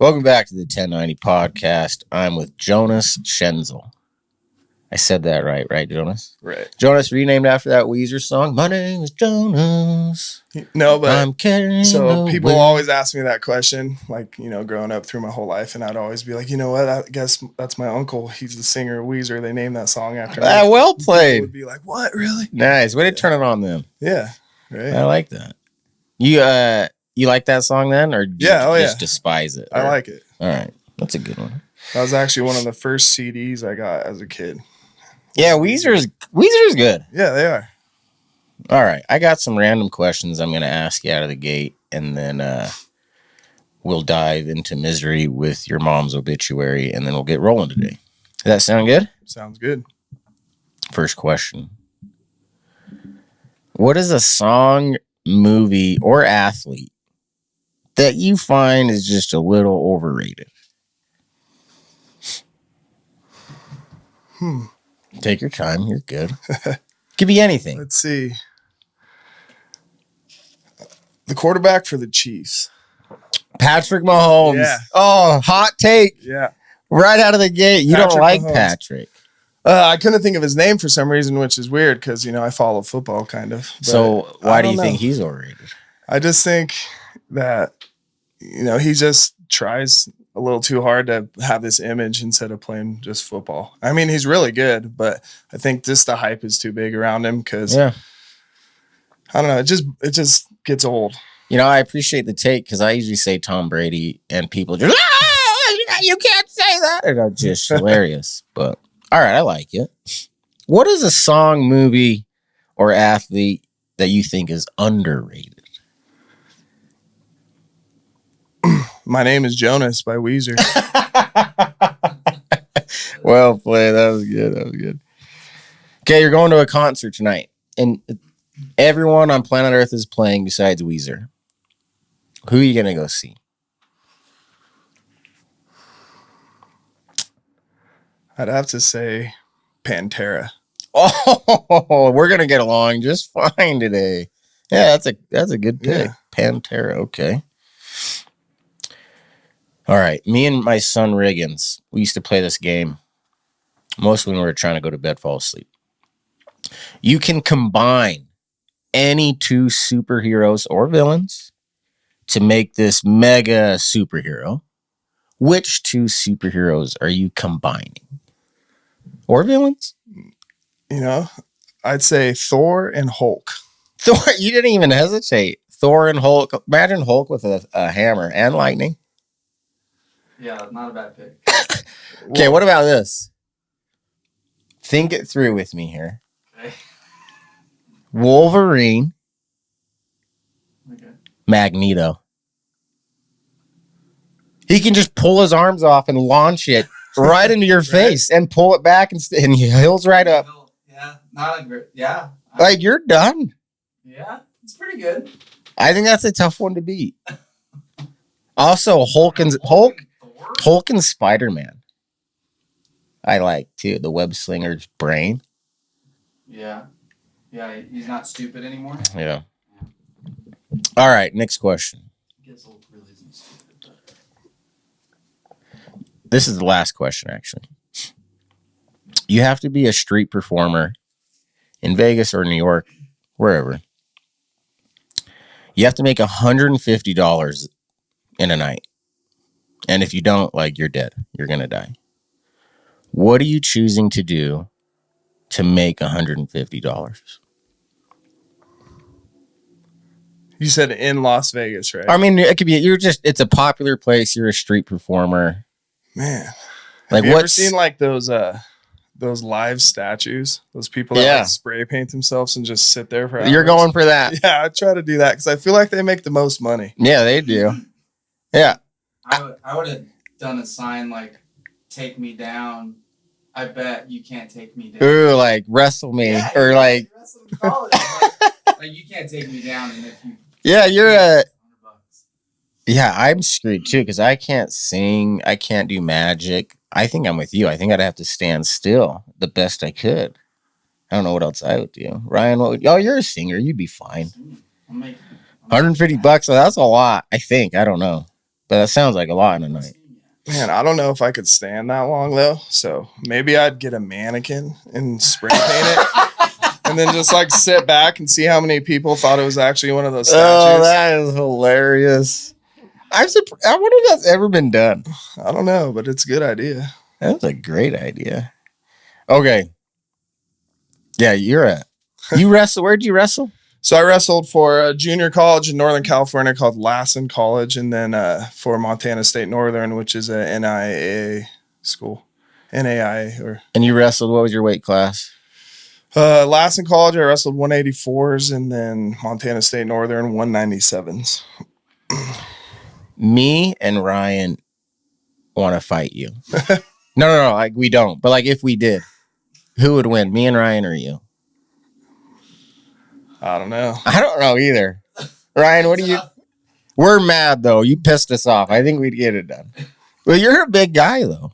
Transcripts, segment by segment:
Welcome back to the 1090 podcast. I'm with Jonas Schenzel. I said that right, Jonas? Right. Jonas renamed after that Weezer song. My name is Jonas. No, but I'm carrying so the people weight. always ask me that question, like, growing up through my whole life, and I'd always be like, you know what? I guess that's my uncle. He's the singer of Weezer. They named that song after me. Well People played. would be like, what, really? Nice. Way to turn it on them. Yeah. Right. I like that. You like that song then, or do you just despise it? I like it. All right. That's a good one. That was actually one of the first CDs I got as a kid. Yeah, Weezer's good. Yeah, they are. All right. I got some random questions I'm going to ask you out of the gate, and then we'll dive into misery with your mom's obituary, and then we'll get rolling today. Does that sound good? Sounds good. First question. What is a song, movie, or athlete that you find is just a little overrated? Take your time. You're good. Could be anything. Let's see. The quarterback for the Chiefs. Patrick Mahomes. Yeah. Oh, hot take. Yeah. Right out of the gate. You don't like Mahomes. Patrick. I couldn't think of his name for some reason, which is weird because, I follow football kind of. So why do you think he's overrated? I just think that, he just tries a little too hard to have this image instead of playing just football. I mean, he's really good, but I think just the hype is too big around him because, I don't know, it just gets old. I appreciate the take because I usually say Tom Brady and people just, you can't say that. And it's just hilarious. But all right, I like it. What is a song, movie, or athlete that you think is underrated? My Name is Jonas by Weezer. Well played. That was good. Okay, you're going to a concert tonight, and everyone on planet Earth is playing besides Weezer. Who are you going to go see? I'd have to say Pantera. Oh, we're going to get along just fine today. Yeah, that's a good pick. Yeah. Pantera, okay. All right, me and my son Riggins, we used to play this game mostly when we were trying to go to bed, fall asleep. You can combine any two superheroes or villains to make this mega superhero. Which two superheroes are you combining? Or villains? I'd say Thor and Hulk. Thor, you didn't even hesitate. Thor and Hulk. Imagine Hulk with a hammer and lightning. Yeah, not a bad pick. Okay, what about this? Think it through with me here. Okay. Wolverine. Okay. Magneto. He can just pull his arms off and launch it right into your face and pull it back and he heals right up. Yeah, not a great. Yeah. Like, you're done. Yeah, it's pretty good. I think that's a tough one to beat. Also, Hulk and Spider-Man. I like, too. The web slinger's brain. Yeah. Yeah, he's not stupid anymore. Yeah. All right, next question. I guess Hulk really isn't stupid. This is the last question, actually. You have to be a street performer in Vegas or New York, wherever. You have to make $150 in a night. And if you don't, you're dead. You're going to die. What are you choosing to do to make $150? You said in Las Vegas, right? I mean, it could be, it's a popular place. You're a street performer. Man. Have you ever seen those live statues? Those people that spray paint themselves and just sit there for hours? You're going for that. Yeah, I try to do that because I feel like they make the most money. Yeah, they do. Yeah. I would have done a sign like, take me down. I bet you can't take me down. Ooh, wrestle me. Yeah, or wrestle me, like you can't take me down. And if you you're a... Yeah, I'm screwed too because I can't sing. I can't do magic. I think I'm with you. I think I'd have to stand still the best I could. I don't know what else I would do. Ryan, what would... you're a singer. You'd be fine. $150 bucks. So that's a lot, I think. I don't know. But that sounds like a lot in a night. Man, I don't know if I could stand that long though. So maybe I'd get a mannequin and spray paint it, and then just like sit back and see how many people thought it was actually one of those statues. Oh, that is hilarious. I wonder if that's ever been done. I don't know, but it's a good idea. That's a great idea. Okay. Yeah, you wrestle. Where'd you wrestle? So I wrestled for a junior college in Northern California called Lassen College, and then for Montana State Northern, which is a NIAA school. NAIA. And you wrestled, what was your weight class? Lassen College, I wrestled 184s, and then Montana State Northern 197s. Me and Ryan want to fight you. No, like we don't. But like if we did, who would win? Me and Ryan or you? I don't know. I don't know either. Ryan, what do you? We're mad though. You pissed us off. I think we'd get it done. Well, you're a big guy though.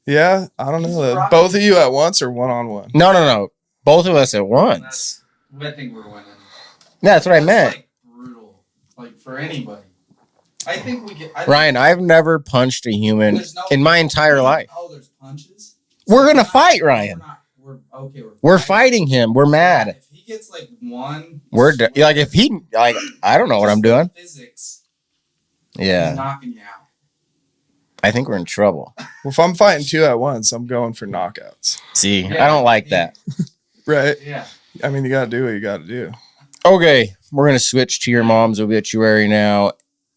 Yeah, I don't know. Both of you at once or one-on-one? No. Both of us at once. I think we're winning. That's what I meant. Like brutal, like for anybody. I think we get. Ryan, I've never punched a human in my entire life. Oh, there's punches. We're gonna fight, Ryan. We're fighting him. We're mad. If he gets like one, like if he like I don't know what I'm doing. Physics. Yeah. He's knocking you out. I think we're in trouble. Well, if I'm fighting two at once, I'm going for knockouts. See, I don't like that. Right? Yeah. I mean, you got to do what you got to do. Okay, we're going to switch to your mom's obituary now.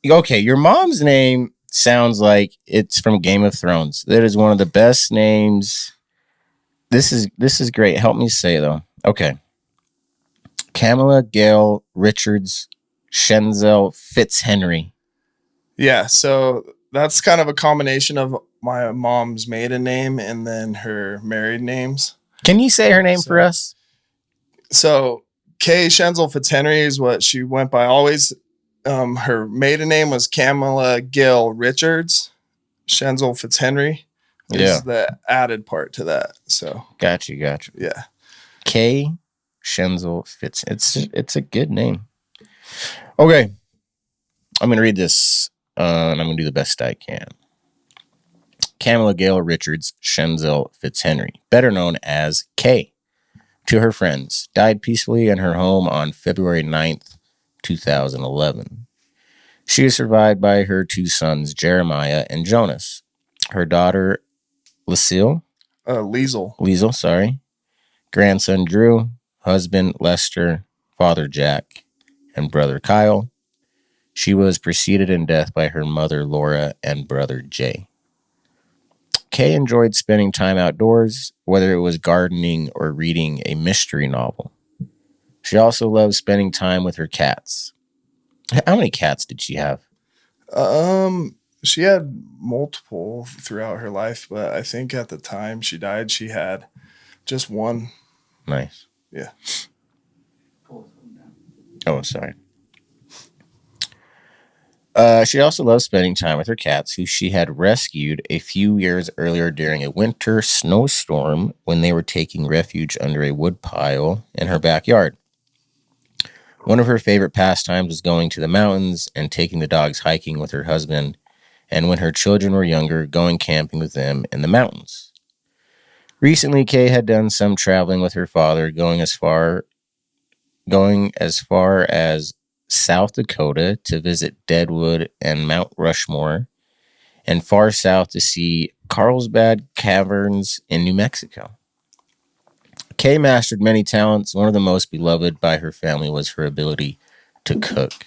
Okay, your mom's name sounds like it's from Game of Thrones. That is one of the best names. This is great. Help me say, though. Okay. Kamala Gail Richards Schenzel Fitzhenry. Yeah, so that's kind of a combination of my mom's maiden name and then her married names. Can you say her name for us? So Kay Schenzel Fitzhenry is what she went by always. Her maiden name was Kamala Gail Richards. Schenzel Fitzhenry is the added part to that. So Gotcha. Yeah. Kay Schenzel Fitz. It's a good name. Okay. I'm gonna read this and I'm gonna do the best I can. Kamala Gail Richards Schenzel Fitzhenry, better known as Kay, to her friends, died peacefully in her home on February 9th, 2011. She is survived by her two sons, Jeremiah and Jonas, her daughter, Liesl, grandson, Drew, husband, Lester, father, Jack, and brother, Kyle. She was preceded in death by her mother, Laura, and brother, Jay. Kay enjoyed spending time outdoors, whether it was gardening or reading a mystery novel. She also loved spending time with her cats. How many cats did she have? She had multiple throughout her life, but I think at the time she died, she had just one. Nice. Yeah. Oh, sorry. She also loved spending time with her cats, who she had rescued a few years earlier during a winter snowstorm when they were taking refuge under a woodpile in her backyard. One of her favorite pastimes was going to the mountains and taking the dogs hiking with her husband, and when her children were younger, going camping with them in the mountains. Recently, Kay had done some traveling with her father, going as far as South Dakota to visit Deadwood and Mount Rushmore, and far south to see Carlsbad Caverns in New Mexico. Kay mastered many talents. One of the most beloved by her family was her ability to cook.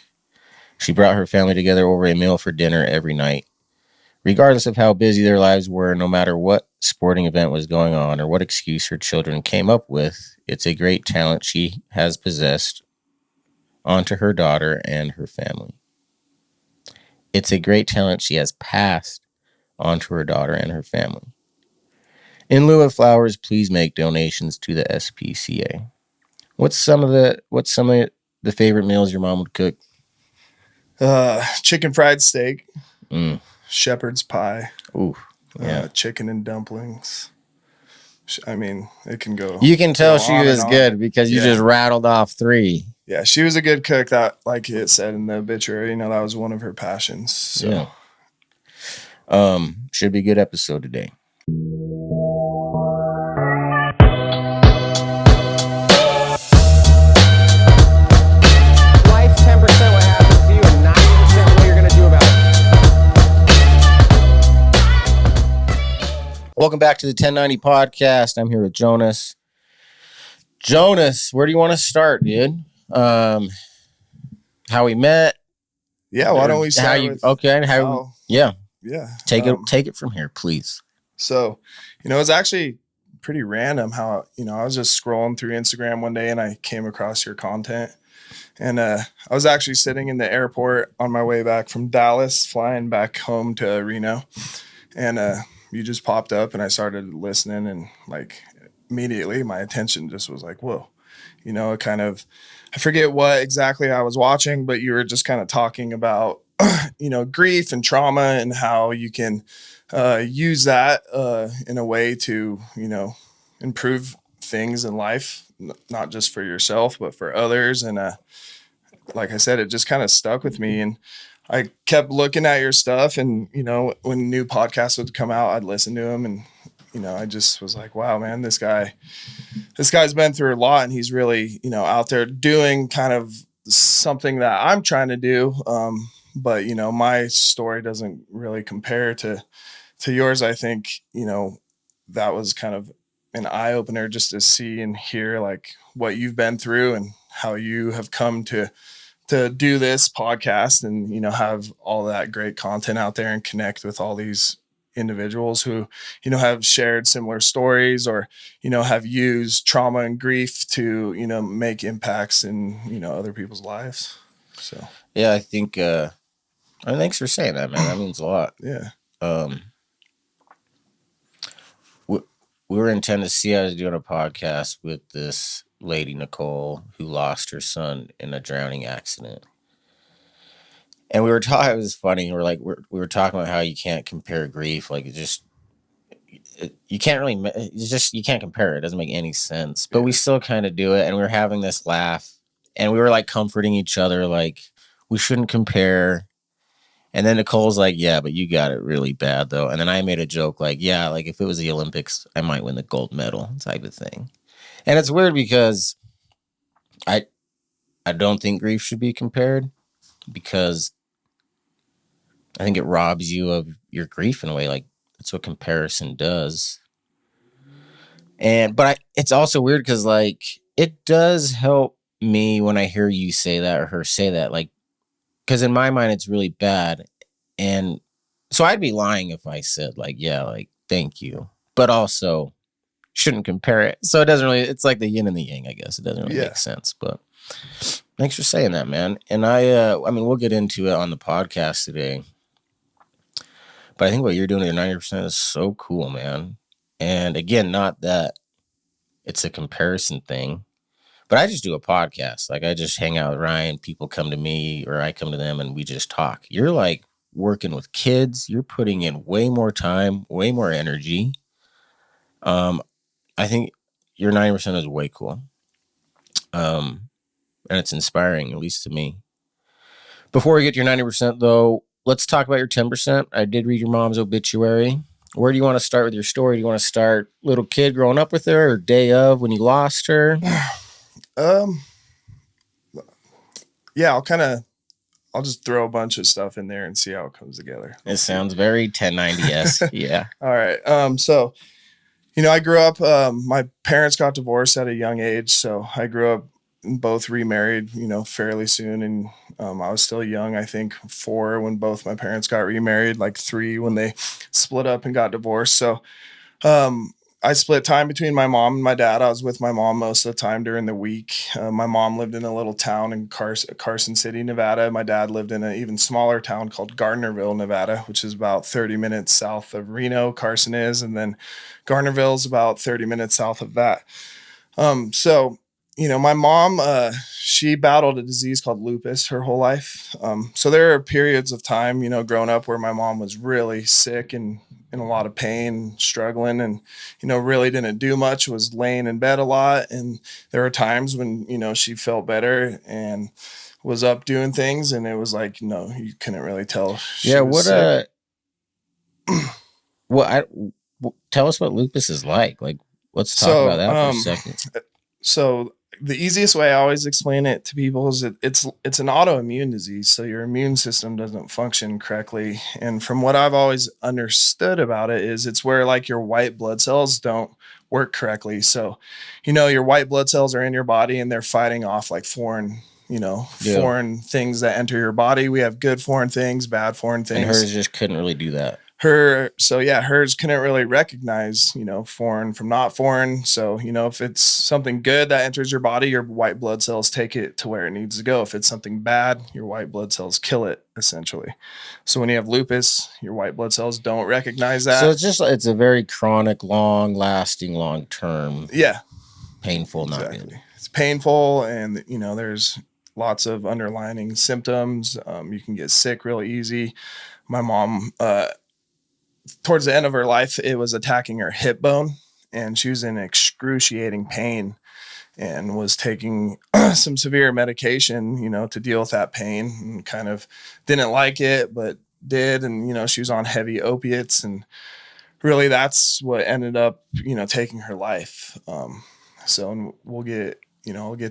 She brought her family together over a meal for dinner every night. Regardless of how busy their lives were, no matter what sporting event was going on or what excuse her children came up with, it's a great talent she has possessed onto her daughter and her family. It's a great talent she has passed onto her daughter and her family. In lieu of flowers, please make donations to the SPCA. What's some of the favorite meals your mom would cook? Chicken fried steak, shepherd's pie, yeah, chicken and dumplings. I mean, it can go. You can tell she was good because you just rattled off 3. Yeah, she was a good cook. That, like it said in the obituary, you know, that was one of her passions. So. Yeah. Should be a good episode today. Life's 10% what happens to you and 90% what you're going to do about it. Welcome back to the 1090 podcast. I'm here with Jonas. Jonas, where do you want to start, dude? How we met? Yeah, why don't we start with yeah. Take it it from here, please. So, you know, it's actually pretty random how, you know, I was just scrolling through Instagram one day and I came across your content. And I was actually sitting in the airport on my way back from Dallas, flying back home to Reno. And you just popped up and I started listening, and like immediately my attention just was like, whoa, you know, I forget what exactly I was watching, but you were just kind of talking about, you know, grief and trauma and how you can use that in a way to, you know, improve things in life, not just for yourself, but for others. And like I said, it just kind of stuck with me. And I kept looking at your stuff, and, you know, when new podcasts would come out, I'd listen to them. And, you know, I just was like, wow, man, this guy's been through a lot, and he's really, you know, out there doing kind of something that I'm trying to do. But, you know, my story doesn't really compare to yours. I think, you know, that was kind of an eye opener just to see and hear like what you've been through and how you have come to do this podcast and, you know, have all that great content out there and connect with all these individuals who, you know, have shared similar stories or, you know, have used trauma and grief to, you know, make impacts in, you know, other people's lives. So, yeah, I think, thanks for saying that, man. That means a lot. Yeah. We were in Tennessee. I was doing a podcast with this lady, Nicole, who lost her son in a drowning accident. And we were talking, it was funny. We were talking about how you can't compare grief. Like you can't really, you can't compare it. It doesn't make any sense, but we still kind of do it. And we were having this laugh, and we were like comforting each other. Like, we shouldn't compare. And then Nicole's like, yeah, but you got it really bad, though. And then I made a joke like, yeah, like if it was the Olympics, I might win the gold medal type of thing. And it's weird because I don't think grief should be compared, because I think it robs you of your grief in a way. Like, that's what comparison does. But it's also weird because, like, it does help me when I hear you say that or her say that. Like, because in my mind, it's really bad. And so I'd be lying if I said, like, yeah, like, thank you. But also shouldn't compare it. So it doesn't really, it's like the yin and the yang, I guess. It doesn't really make sense. But thanks for saying that, man. And I mean, we'll get into it on the podcast today. But I think what you're doing at 90% is so cool, man. And again, not that it's a comparison thing, but I just do a podcast. Like, I just hang out with Ryan. People come to me or I come to them and we just talk. You're like working with kids. You're putting in way more time, way more energy. I think your 90% is way cool. And it's inspiring, at least to me. Before we get to your 90%, though, let's talk about your 10%. I did read your mom's obituary. Where do you want to start with your story? Do you want to start little kid growing up with her, or day of when you lost her? Yeah, I'll just throw a bunch of stuff in there and see how it comes together. It sounds very 1090-esque. Yeah. All right. So, you know, I grew up, my parents got divorced at a young age. So I grew up both remarried, you know, fairly soon. And I was still young, I think 4 when both my parents got remarried, like 3 when they split up and got divorced. So I split time between my mom and my dad. I was with my mom most of the time during the week. My mom lived in a little town in Carson City, Nevada. My dad lived in an even smaller town called Gardnerville, Nevada, which is about 30 minutes south of Reno, Carson is. And then Gardnerville is about 30 minutes south of that. So, you know, my mom, she battled a disease called lupus her whole life. So there are periods of time, you know, growing up where my mom was really sick and in a lot of pain, struggling, and, really didn't do much, was laying in bed a lot. And there were times when, she felt better and was up doing things. And it was like, you couldn't really tell. She was sick. Tell us what lupus is like. Like, let's talk about that for a second. So the easiest way I always explain it to people is that it's an autoimmune disease. So your immune system doesn't function correctly. And from what I've always understood about it is it's where like your white blood cells don't work correctly. So, your white blood cells are in your body and they're fighting off like foreign things that enter your body. We have good foreign things, bad foreign things. And hers just couldn't really do that. Hers couldn't really recognize, foreign from not foreign. So, if it's something good that enters your body, your white blood cells take it to where it needs to go. If it's something bad, your white blood cells kill it, essentially. So when you have lupus, your white blood cells don't recognize that. So it's a very chronic, long-lasting, long-term. Yeah. Painful, exactly. Not good. It's painful, and, there's lots of underlying symptoms. You can get sick real easy. My mom, towards the end of her life, it was attacking her hip bone, and she was in excruciating pain and was taking some severe medication, to deal with that pain, and kind of didn't like it, but did. And, she was on heavy opiates, and really that's what ended up, taking her life. So we'll get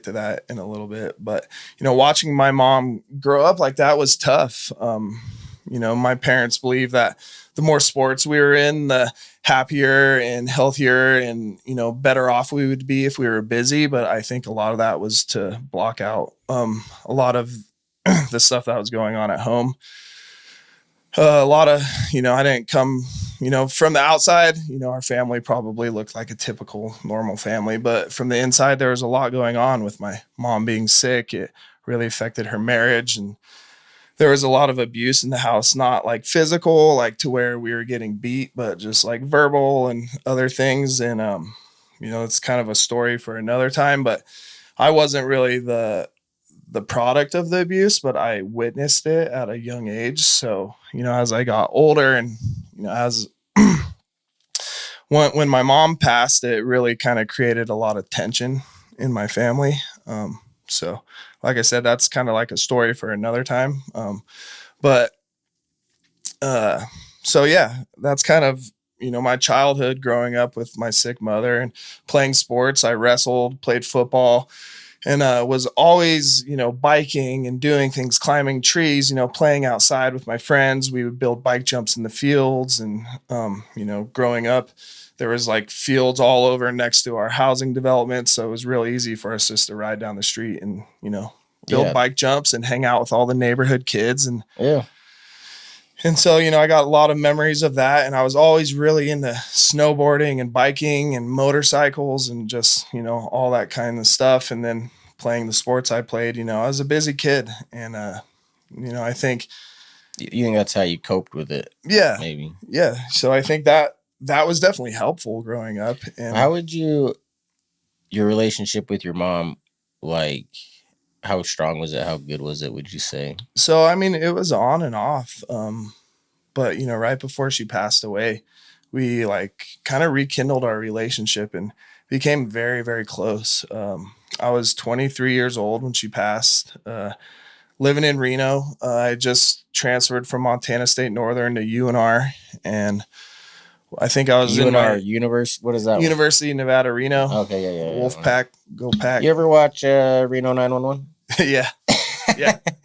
to that in a little bit, but, watching my mom grow up like that was tough. My parents believe that the more sports we were in, the happier and healthier and, better off we would be if we were busy. But I think a lot of that was to block out a lot of the stuff that was going on at home. A lot of, I didn't come, from the outside, our family probably looked like a typical normal family, but from the inside, there was a lot going on with my mom being sick. It really affected her marriage, and there was a lot of abuse in the house, not like physical, like to where we were getting beat, but just like verbal and other things. And, it's kind of a story for another time, but I wasn't really the product of the abuse, but I witnessed it at a young age. So, as I got older and, as when my mom passed, it really kind of created a lot of tension in my family. So like I said, that's kind of like a story for another time. So yeah, that's kind of, my childhood growing up with my sick mother and playing sports. I wrestled, played football, and was always, biking and doing things, climbing trees, playing outside with my friends. We would build bike jumps in the fields. And, growing up, there was like fields all over next to our housing development. So it was really easy for us just to ride down the street and, build bike jumps and hang out with all the neighborhood kids. And And so, I got a lot of memories of that. And I was always really into snowboarding and biking and motorcycles and just, all that kind of stuff. And then playing the sports I played, I was a busy kid. And, I think. You think that's how you coped with it? Yeah. Maybe. Yeah. So I think that was definitely helpful growing up. And how would your relationship with your mom, like, how strong was it? How good was it, would you say? So, I mean, it was on and off. But, right before she passed away, we like kind of rekindled our relationship and became very, very close. I was 23 years old when she passed, living in Reno. I just transferred from Montana State Northern to UNR. And I think I was in my University. What is that? University of Nevada, Reno. Okay, yeah. Wolfpack, go Pack. You ever watch Reno 911? Yeah.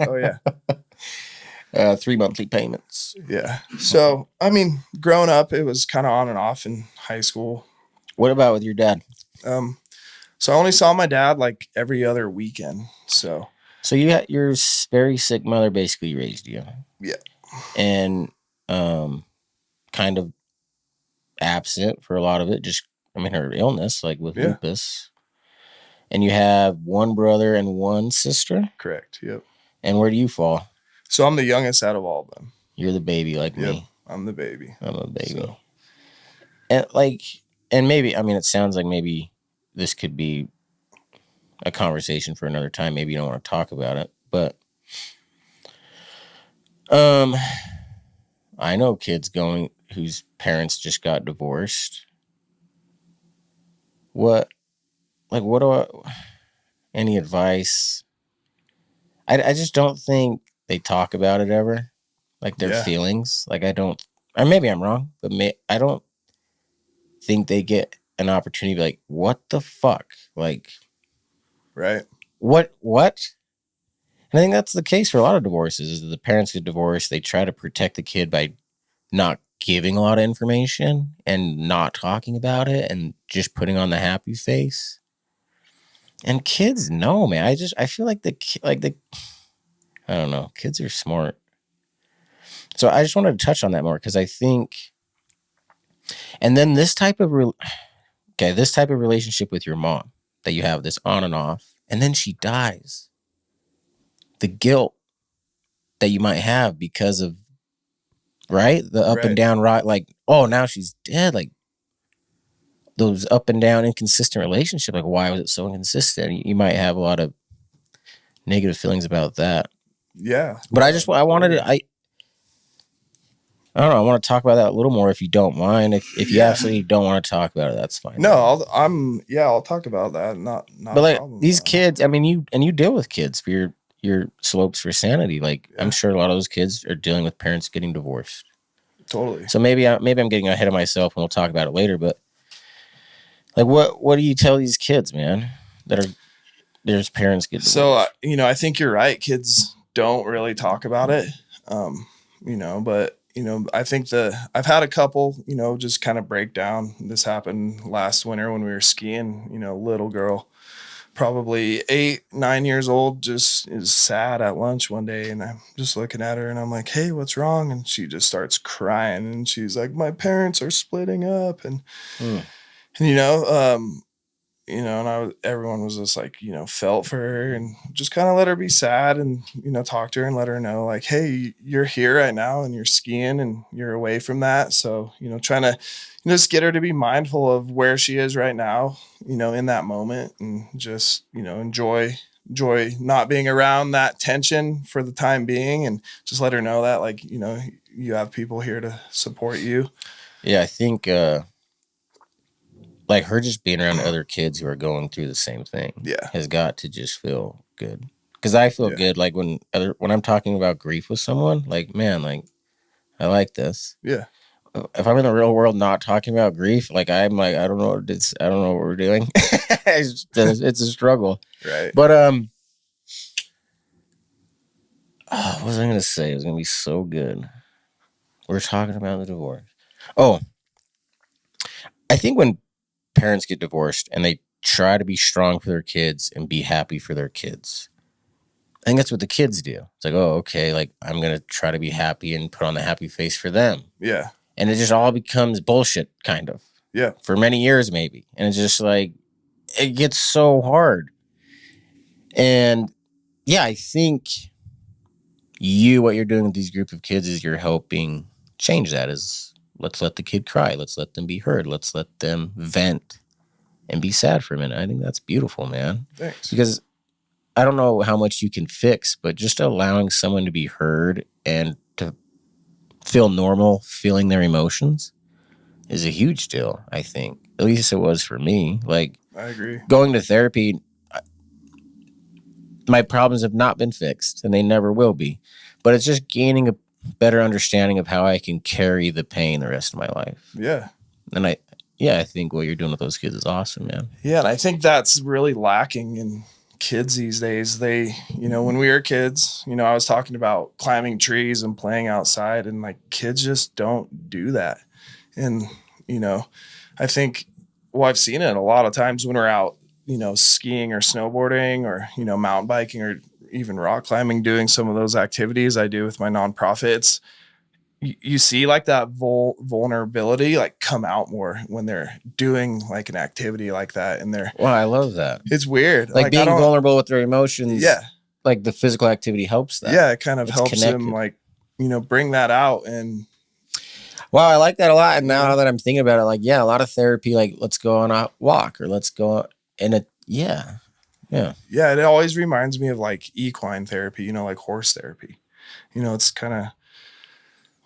Oh yeah. 3 monthly payments. Yeah. So I mean, growing up, it was kind of on and off in high school. What about with your dad? So I only saw my dad like every other weekend. So you had your very sick mother basically raised you. Yeah. And kind of absent for a lot of it. Her illness, like with lupus. And you have one brother and one sister? Correct. Yep. And where do you fall? So I'm the youngest out of all of them. You're the baby like me. I'm the baby. I'm a baby. So. And maybe, it sounds like maybe this could be a conversation for another time. Maybe you don't want to talk about it, but I know kids whose parents just got divorced. What do I, any advice? I just don't think they talk about it ever, like their feelings. Like I don't, or maybe I'm wrong, but I don't think they get an opportunity to be like, what the fuck? Like, Right. What? And I think that's the case for a lot of divorces is that the parents get divorced. They try to protect the kid by not giving a lot of information and not talking about it and just putting on the happy face. And kids know, man. I feel like I don't know. Kids are smart. So I just wanted to touch on that more because I think, and then this type of relationship with your mom that you have this on and off, and then she dies. The guilt that you might have because of the up and down, right? Like, oh, now she's dead. Like those up and down inconsistent relationship. Like, why was it so inconsistent? You might have a lot of negative feelings about that. Yeah. But I don't know. I want to talk about that a little more if you don't mind. If you absolutely don't want to talk about it, that's fine. No, I'll talk about that. Not but like problem, these kids, I mean, you deal with kids for your slopes for sanity. Like I'm sure a lot of those kids are dealing with parents getting divorced. Totally. So maybe I'm getting ahead of myself and we'll talk about it later. But like, what do you tell these kids, man, that are their parents get divorced? So I think you're right. Kids don't really talk about it. But I think I've had a couple, just kind of break down. This happened last winter when we were skiing. Little girl, probably 8, 9 years old, just is sad at lunch one day, and I'm just looking at her and I'm like, "Hey, what's wrong?" And she just starts crying and she's like, "My parents are splitting up," and and everyone was just like, felt for her and just kind of let her be sad and, talk to her and let her know like, hey, you're here right now and you're skiing and you're away from that. So, trying to just get her to be mindful of where she is right now, in that moment and just, enjoy not being around that tension for the time being and just let her know that like, you have people here to support you. Yeah, I think, like her just being around other kids who are going through the same thing has got to just feel good. Because I feel good like when I'm talking about grief with someone, like, man, like I like this. Yeah. If I'm in the real world not talking about grief, like I'm like, I don't know what we're doing. it's a struggle. Right. But what was I gonna say? It was gonna be so good. We're talking about the divorce. Oh, I think when parents get divorced and they try to be strong for their kids and be happy for their kids, I think that's what the kids do. It's like, oh, okay, like I'm going to try to be happy and put on the happy face for them. Yeah. And it just all becomes bullshit, kind of. Yeah. For many years, maybe. And it's just like, it gets so hard. And yeah, I think what you're doing with these group of kids is you're helping change that. Is let's let the kid cry. Let's let them be heard. Let's let them vent and be sad for a minute. I think that's beautiful, man. Thanks. Because I don't know how much you can fix, but just allowing someone to be heard and to feel normal, feeling their emotions is a huge deal, I think. At least it was for me. Like, I agree. Going to therapy, my problems have not been fixed and they never will be. But it's just gaining a better understanding of how I can carry the pain the rest of my life. Yeah. And I think what you're doing with those kids is awesome, man. Yeah, and I think that's really lacking in kids these days. They, when we were kids, I was talking about climbing trees and playing outside, and like kids just don't do that. And, I think, I've seen it a lot of times when we're out, skiing or snowboarding or, mountain biking or even rock climbing, doing some of those activities I do with my nonprofit. You see like that vulnerability like come out more when they're doing like an activity like that. And I love that. It's weird. Like being vulnerable with their emotions. Yeah. Like the physical activity helps that. Yeah. It kind of helps them like, bring that out. And wow, I like that a lot. And now that I'm thinking about it, like, yeah, a lot of therapy, like let's go on a walk or let's go and yeah. It always reminds me of like equine therapy, like horse therapy. It's kind of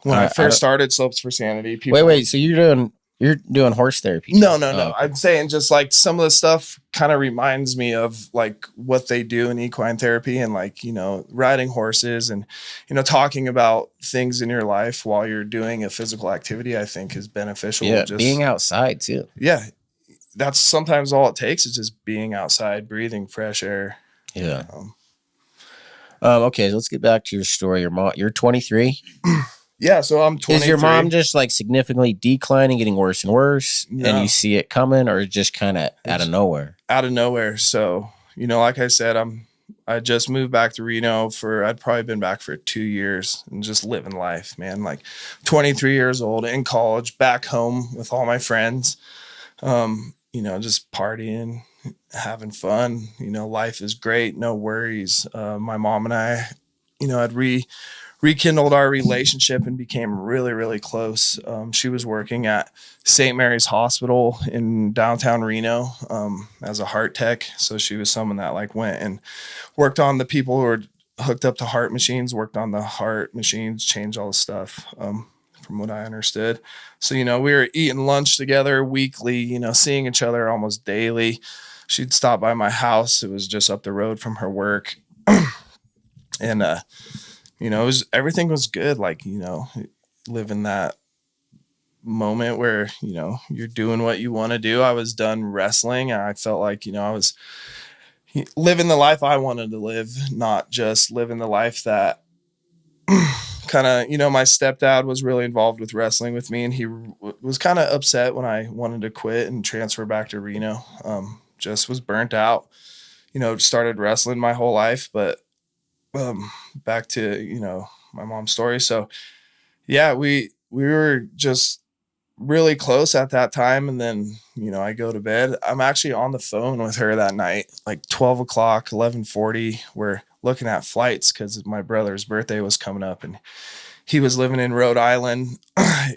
When I I first don't- started Slopes for Sanity, people wait. So you're doing horse therapy? No. Oh, okay. I'm saying just like some of the stuff kind of reminds me of like what they do in equine therapy and like, you know, riding horses and, you know, talking about things in your life while you're doing a physical activity, I think is beneficial. Yeah, Just being outside too. yeah, that's sometimes all it takes is just being outside, breathing fresh air. Yeah. Um, Okay, so let's get back to your story. Your mom, you're 23. yeah. So I'm 23. Is your mom just like significantly declining, getting worse and worse, and No. you see it coming, or just kind of out of nowhere? Out of nowhere? So, you know, like I said, I just moved back to Reno I'd probably been back for 2 years and just living life, man. Like 23 years old in college, back home with all my friends. You know, just partying, having fun. You know, life is great, no worries. My mom and I, you know, had rekindled our relationship and became really, really close. She was working at St. Mary's Hospital in downtown Reno as a heart tech. So she was someone that like went and worked on the people who were hooked up to heart machines, worked on the heart machines, changed all the stuff. From what I understood. So, you know, we were eating lunch together weekly, you know, seeing each other almost daily. She'd stop by my house. It was just up the road from her work. And, you know, everything was good. Like, you know, living that moment where, you know, you're doing what you want to do. I was done wrestling. And I felt like, you know, I was living the life I wanted to live, not just living the life that kind of, you know, my stepdad was really involved with wrestling with me, and he was kind of upset when I wanted to quit and transfer back to Reno. Just was burnt out, you know, started wrestling my whole life, but back to, you know, my mom's story. So yeah, we were just really close at that time. And then, you know, I go to bed. I'm actually on the phone with her that night, like 12 o'clock, 11:40. We're looking at flights because my brother's birthday was coming up, and he was living in Rhode Island,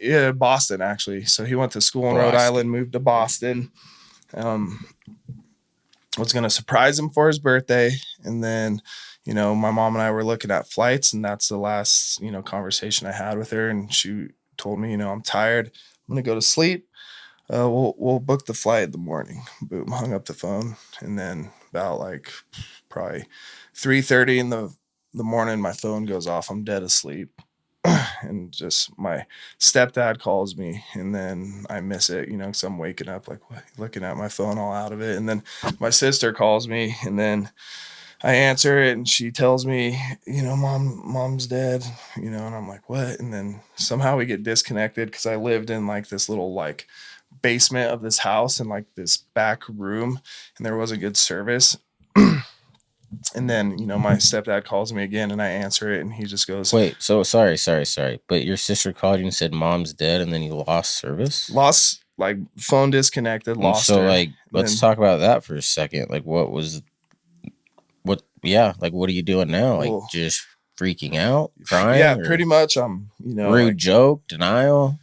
yeah, Boston actually. So he went to school in Rhode Island, moved to Boston. Was going to surprise him for his birthday. And then, you know, my mom and I were looking at flights, and that's the last, you know, conversation I had with her. And she told me, you know, I'm tired. I'm going to go to sleep. We'll book the flight in the morning. Boom, hung up the phone. And then about like probably 3:30 in the morning, my phone goes off. I'm dead asleep. And just my stepdad calls me, and then I miss it, you know, because I'm waking up like looking at my phone all out of it. And then my sister calls me, and then I answer it, and she tells me, you know, mom's dead, you know, and I'm like, what? And then somehow we get disconnected because I lived in like this little like basement of this house and like this back room, and there wasn't good service. And then, you know, my stepdad calls me again, and I answer it, and he just goes, Wait, so sorry. But your sister called you and said mom's dead, and then you lost service? lost, like phone disconnected, And lost so her. like let's talk about that for a second. Like what are you doing now? Like Well, just freaking out, crying? yeah, or pretty much. You know, rude like, joke, denial?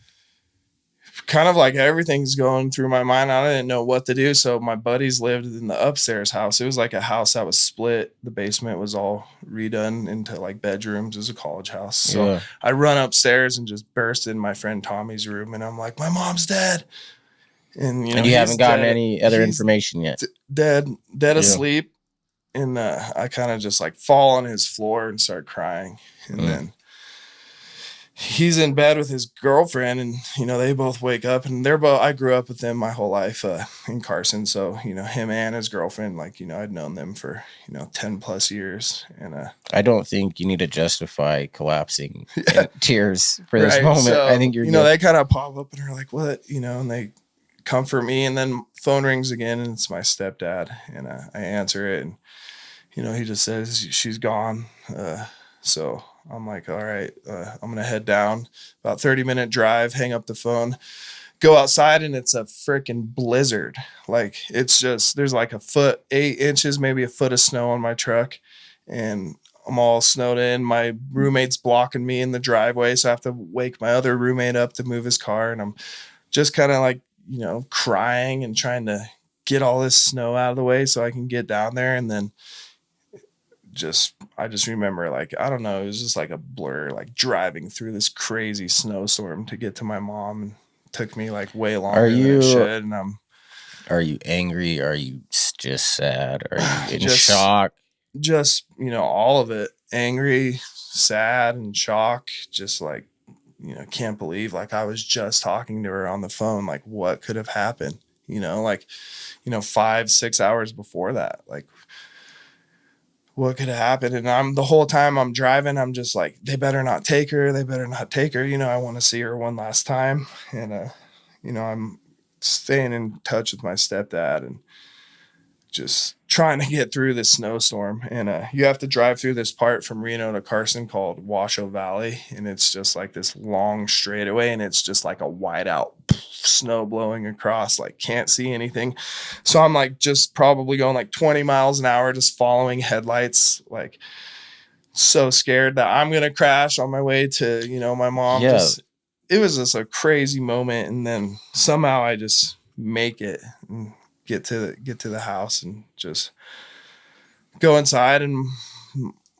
kind of like everything's going through my mind. I didn't know what to do. So my buddies lived in the upstairs house. It was like a house that was split. The basement was all redone into like bedrooms. It was a college house. So Yeah. I run upstairs and just burst in my friend Tommy's room, and I'm like, my mom's dead. And you know, And you he's haven't gotten dead. any other He's information yet. dead Yeah. asleep. And I kind of just like fall on his floor and start crying. And then he's in bed with his girlfriend, and, you know, they both wake up, and I grew up with them my whole life in Carson. So, you know, him and his girlfriend, like, you know, I'd known them for, you know, 10 plus years. And I don't think you need to justify collapsing in tears for this right, moment. so, I think you're you know, good. they kind of pop up and are like, what, you know, and they comfort me. And then phone rings again, and it's my stepdad, and I answer it, and, you know, he just says she's gone. So I'm like, all right, I'm going to head down. About 30-minute drive, hang up the phone, go outside, and it's a freaking blizzard. Like, it's just, there's like a foot, 8 inches, maybe a foot of snow on my truck. And I'm all snowed in. My roommate's blocking me in the driveway, so I have to wake my other roommate up to move his car. And I'm just kind of like, you know, crying and trying to get all this snow out of the way so I can get down there. And then I just remember, like, I don't know, it was just like a blur, like driving through this crazy snowstorm to get to my mom, and it took me like way longer than it should. And I'm Are you angry? Are you just sad? Are you in Just- shock? just, all of it, angry, sad, and shock. Just like, can't believe, like, I was just talking to her on the phone. Like, what could have happened? 5-6 hours before that, like, what could have happened? And the whole time I'm driving, I'm just like, they better not take her. They better not take her. I want to see her one last time. And, I'm staying in touch with my stepdad and just trying to get through this snowstorm. And you have to drive through this part from Reno to Carson called Washoe Valley. And it's just like this long straightaway, and it's just like a whiteout snow blowing across, like can't see anything. So I'm like just probably going like 20 miles an hour, just following headlights, like so scared that I'm going to crash on my way to, my mom. Yeah. It was just a crazy moment. And then somehow I just make it and get to the house and just go inside, and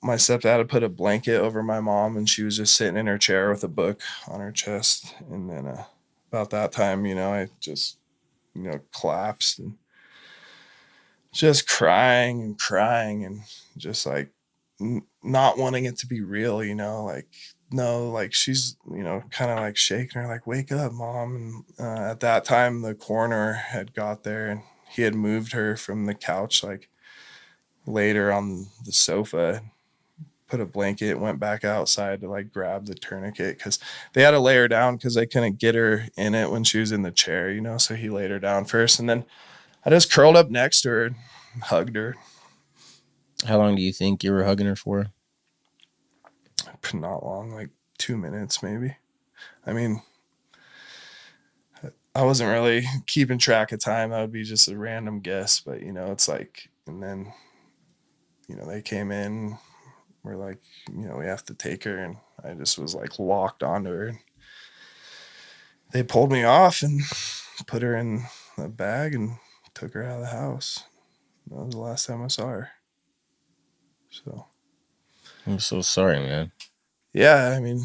my stepdad had put a blanket over my mom, and she was just sitting in her chair with a book on her chest. And then about that time, I just collapsed and just crying and just like not wanting it to be real, like, no, like she's, kind of like shaking her, like, wake up, mom. And at that time, the coroner had got there, and he had moved her from the couch, like, later on the sofa, put a blanket, went back outside to like grab the tourniquet, because they had to lay her down because they couldn't get her in it when she was in the chair, so he laid her down first. And then I just curled up next to her and hugged her. How long do you think you were hugging her for? Not long, like 2 minutes maybe. I mean, I wasn't really keeping track of time. That would be just a random guess, but it's like, and then, they came in, we're like, we have to take her. And I just was like locked onto her. They pulled me off and put her in the bag and took her out of the house. That was the last time I saw her. So I'm so sorry, man. yeah, I mean,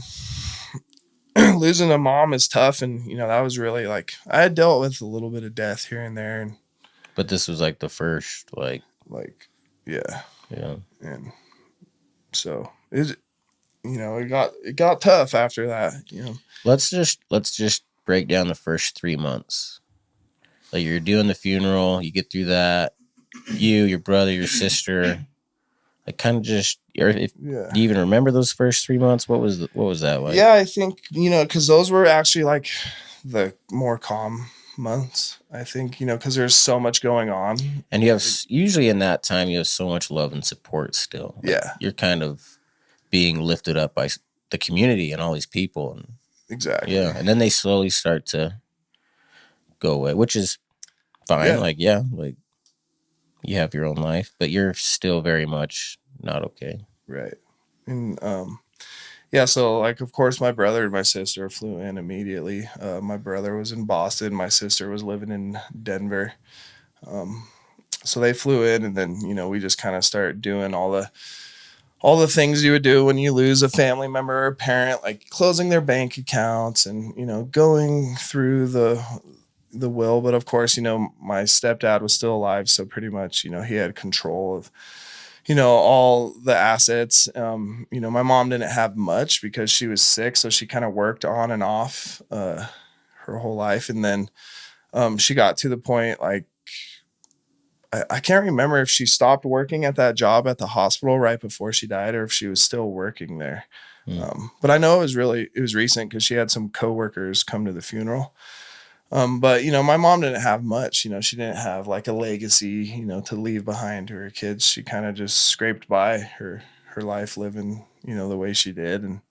losing a mom is tough. And, that was really like, I had dealt with a little bit of death here and there. And But this was like the first, like, yeah. yeah. And so it got tough after that, Let's just break down the first 3 months. Like, you're doing the funeral, you get through that. You, your brother, your sister, like, kind of just, if Yeah. do you even remember those first 3 months? What was that like? Yeah, I think, because those were actually like the more calm months, I think, because there's so much going on. And you have usually in that time you have so much love and support still. Like, Yeah. you're kind of being lifted up by the community and all these people, and Exactly. yeah, and then they slowly start to go away, which is fine. Yeah. Like, like, you have your own life, but you're still very much not okay. Right. And yeah, so like, of course, my brother and my sister flew in immediately. My brother was in Boston, my sister was living in Denver. So they flew in, and then we just kind of started doing all the things you would do when you lose a family member or a parent, like closing their bank accounts and going through the will. But of course, my stepdad was still alive, so pretty much he had control of all the assets. My mom didn't have much because she was sick, so she kind of worked on and off her whole life. And then she got to the point, like, I can't remember if she stopped working at that job at the hospital right before she died, or if she was still working there. But I know it was recent because she had some coworkers come to the funeral. But my mom didn't have much. She didn't have like a legacy, to leave behind to her kids. She kind of just scraped by her life living, the way she did. And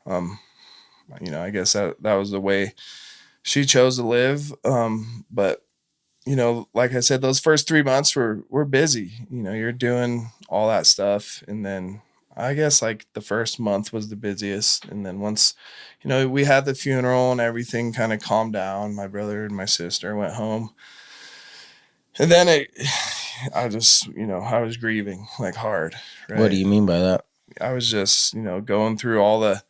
I guess that was the way she chose to live. But like I said, those first 3 months were busy. You're doing all that stuff, and then I guess like the first month was the busiest. And then once, we had the funeral and everything kind of calmed down, my brother and my sister went home. And then I just, I was grieving like hard. Right? What do you mean by that? I was just, going through all the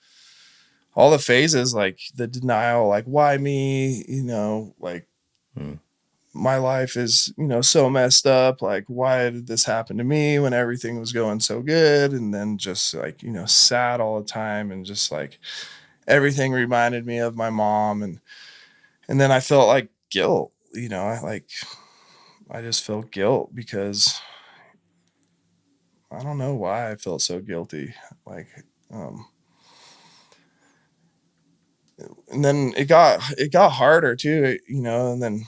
phases, like the denial, like why me, like my life is, so messed up. Like, why did this happen to me when everything was going so good? And then just like, sad all the time. And just like everything reminded me of my mom. And then I felt like guilt, I just felt guilt because I don't know why I felt so guilty. Like, and then it got harder too, and then,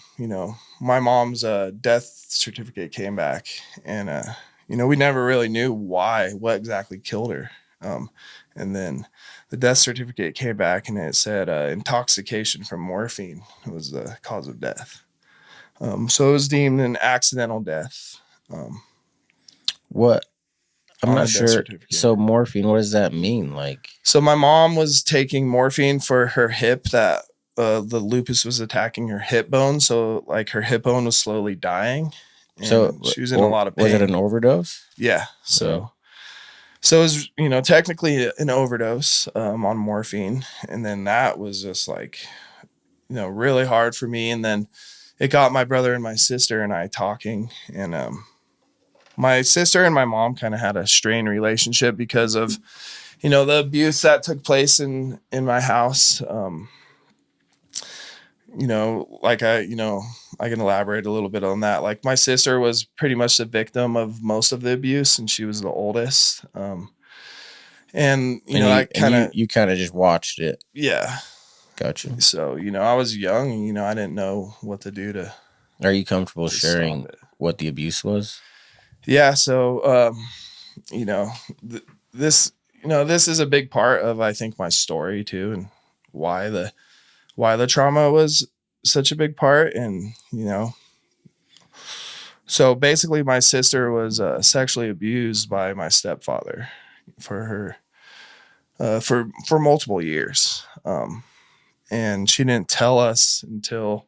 my mom's death certificate came back, and we never really knew what exactly killed her. And then the death certificate came back and it said intoxication from morphine was the cause of death. So it was deemed an accidental death. What? I'm On a not death sure. certificate. So morphine, what does that mean? Like, So my mom was taking morphine for her hip that the lupus was attacking her hip bone. So like her hip bone was slowly dying. And so she was in a lot of pain. Was it an overdose? Yeah. So it was, technically an overdose on morphine. And then that was just like, really hard for me. And then it got my brother and my sister and I talking. And my sister and my mom kind of had a strained relationship because of, the abuse that took place in my house. Like I can elaborate a little bit on that. Like my sister was pretty much the victim of most of the abuse, and she was the oldest. And I kind of you kind of just watched it. Yeah. Gotcha. So I was young, and I didn't know what to do to. Are you comfortable sharing what the abuse was? Yeah. So this is a big part of, I think, my story too, and why the trauma was such a big part. And so basically my sister was sexually abused by my stepfather for multiple years, and she didn't tell us until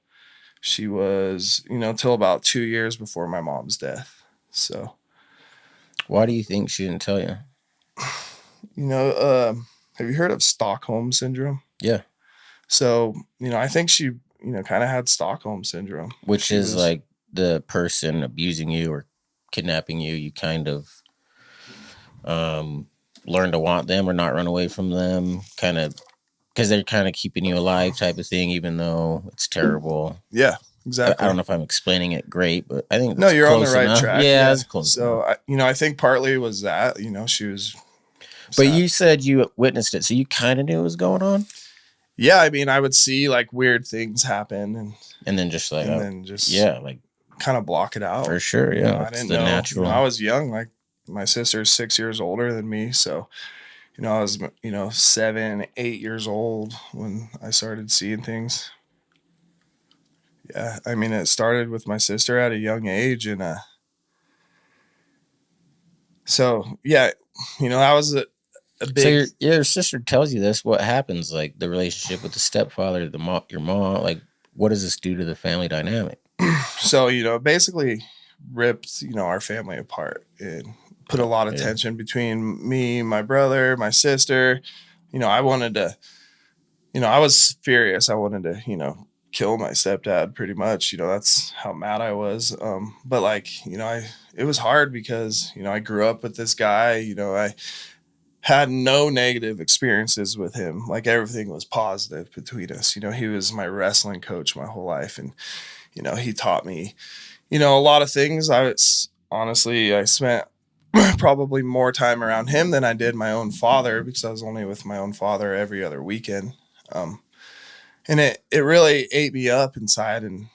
she was till about 2 years before my mom's death. So why do you think she didn't tell you? Have you heard of Stockholm syndrome? Yeah. So, I think she, kind of had Stockholm syndrome. Which is like the person abusing you or kidnapping you, you kind of learn to want them or not run away from them, kind of, because they're kind of keeping you alive type of thing, even though it's terrible. Yeah, exactly. I don't know if I'm explaining it great, but I think no, you're on the right enough. track. Yeah, that's close. So, I think partly was that, she was. But you said you witnessed it, so you kind of knew what was going on? Yeah, I mean, I would see like weird things happen, and then just like, like kind of block it out. For sure, yeah. I didn't know. Natural. I was young, like my sister's 6 years older than me, so I was 7, 8 years old when I started seeing things. Yeah, I mean, it started with my sister at a young age, and so yeah, that was a big. So your sister tells you this. What happens? Like the relationship with the stepfather, your mom. Like, what does this do to the family dynamic? So basically ripped our family apart and put a lot of tension between me, my brother, my sister. I wanted to. I was furious. I wanted to kill my stepdad pretty much. That's how mad I was. But like it was hard because I grew up with this guy. I had no negative experiences with him. Like everything was positive between us. He was my wrestling coach my whole life, and he taught me a lot of things. I spent probably more time around him than I did my own father, because I was only with my own father every other weekend. And it really ate me up inside, and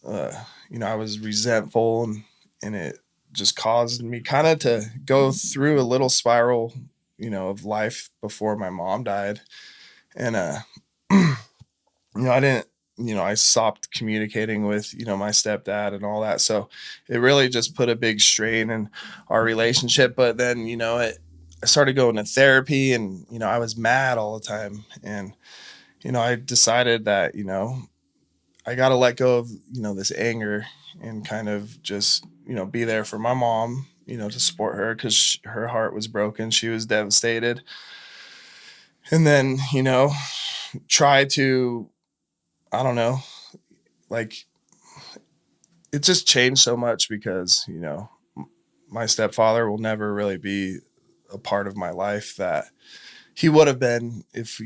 I was resentful, and it just caused me kind of to go through a little spiral of life before my mom died. And I didn't I stopped communicating with my stepdad and all that, so it really just put a big strain in our relationship. But then I started going to therapy, and I was mad all the time, and I decided that I got to let go of, this anger and kind of just, be there for my mom, to support her because her heart was broken. She was devastated. And then, try to, I don't know, like it just changed so much because, my stepfather will never really be a part of my life that he would have been if,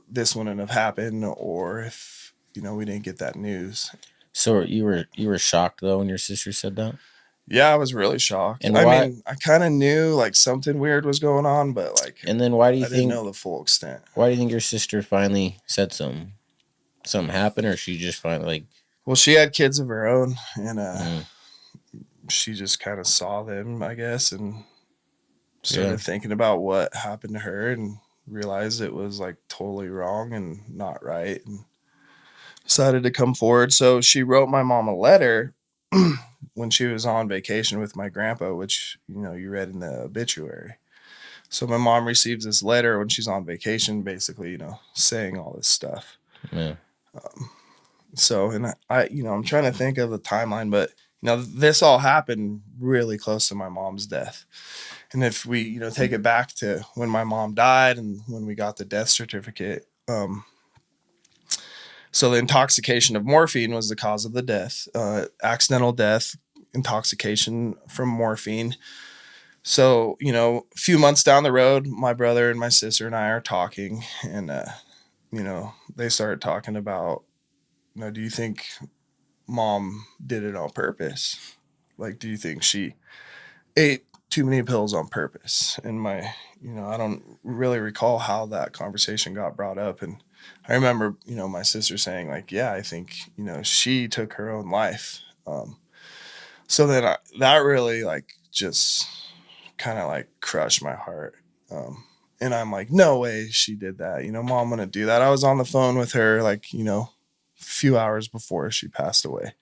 this wouldn't have happened or if, we didn't get that news. So you were shocked though when your sister said that? Yeah, I was really shocked. And I why- mean, I kind of knew like something weird was going on, but like, And then why do you I didn't think know the full extent. why do you think your sister finally said something? Something happened, or she just finally like? Well, she had kids of her own, and Mhm. she just kind of saw them, I guess, and started thinking about what happened to her and realized it was like totally wrong and not right, and decided to come forward. So she wrote my mom a letter when she was on vacation with my grandpa, which, you read in the obituary. So my mom receives this letter when she's on vacation, basically, saying all this stuff. Yeah. So, and I'm trying to think of the timeline, but, this all happened really close to my mom's death. And if we, take it back to when my mom died and when we got the death certificate, so the intoxication of morphine was the cause of the death, accidental death, intoxication from morphine. So, a few months down the road, my brother and my sister and I are talking, and, they started talking about, do you think mom did it on purpose? Like, do you think she ate too many pills on purpose? And I don't really recall how that conversation got brought up. And I remember, my sister saying like, yeah, I think, she took her own life. So then that really like just kind of like crushed my heart. And I'm like, no way she did that. Mom wouldn't do that. I was on the phone with her like, a few hours before she passed away.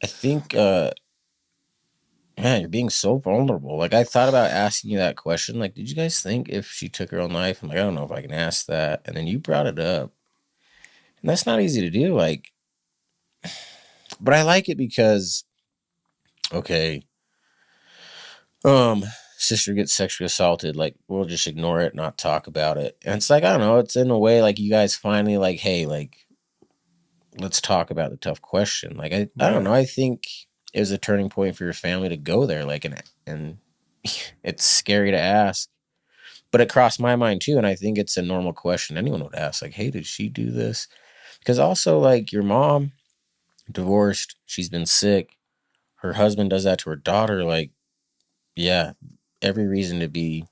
I think, man, you're being so vulnerable. Like, I thought about asking you that question. Like, did you guys think if she took her own life? I'm like, I don't know if I can ask that. And then you brought it up. And that's not easy to do. Like, but I like it because, okay, sister gets sexually assaulted. Like, we'll just ignore it, not talk about it. And it's like, I don't know. It's in a way like you guys finally, like, hey, like, let's talk about the tough question. Like, I don't know. I think it was a turning point for your family to go there. Like, and it's scary to ask, but it crossed my mind too. And I think it's a normal question anyone would ask. Like, hey, did she do this? Because also, like, your mom divorced, she's been sick. Her husband does that to her daughter. Like, yeah, every reason to be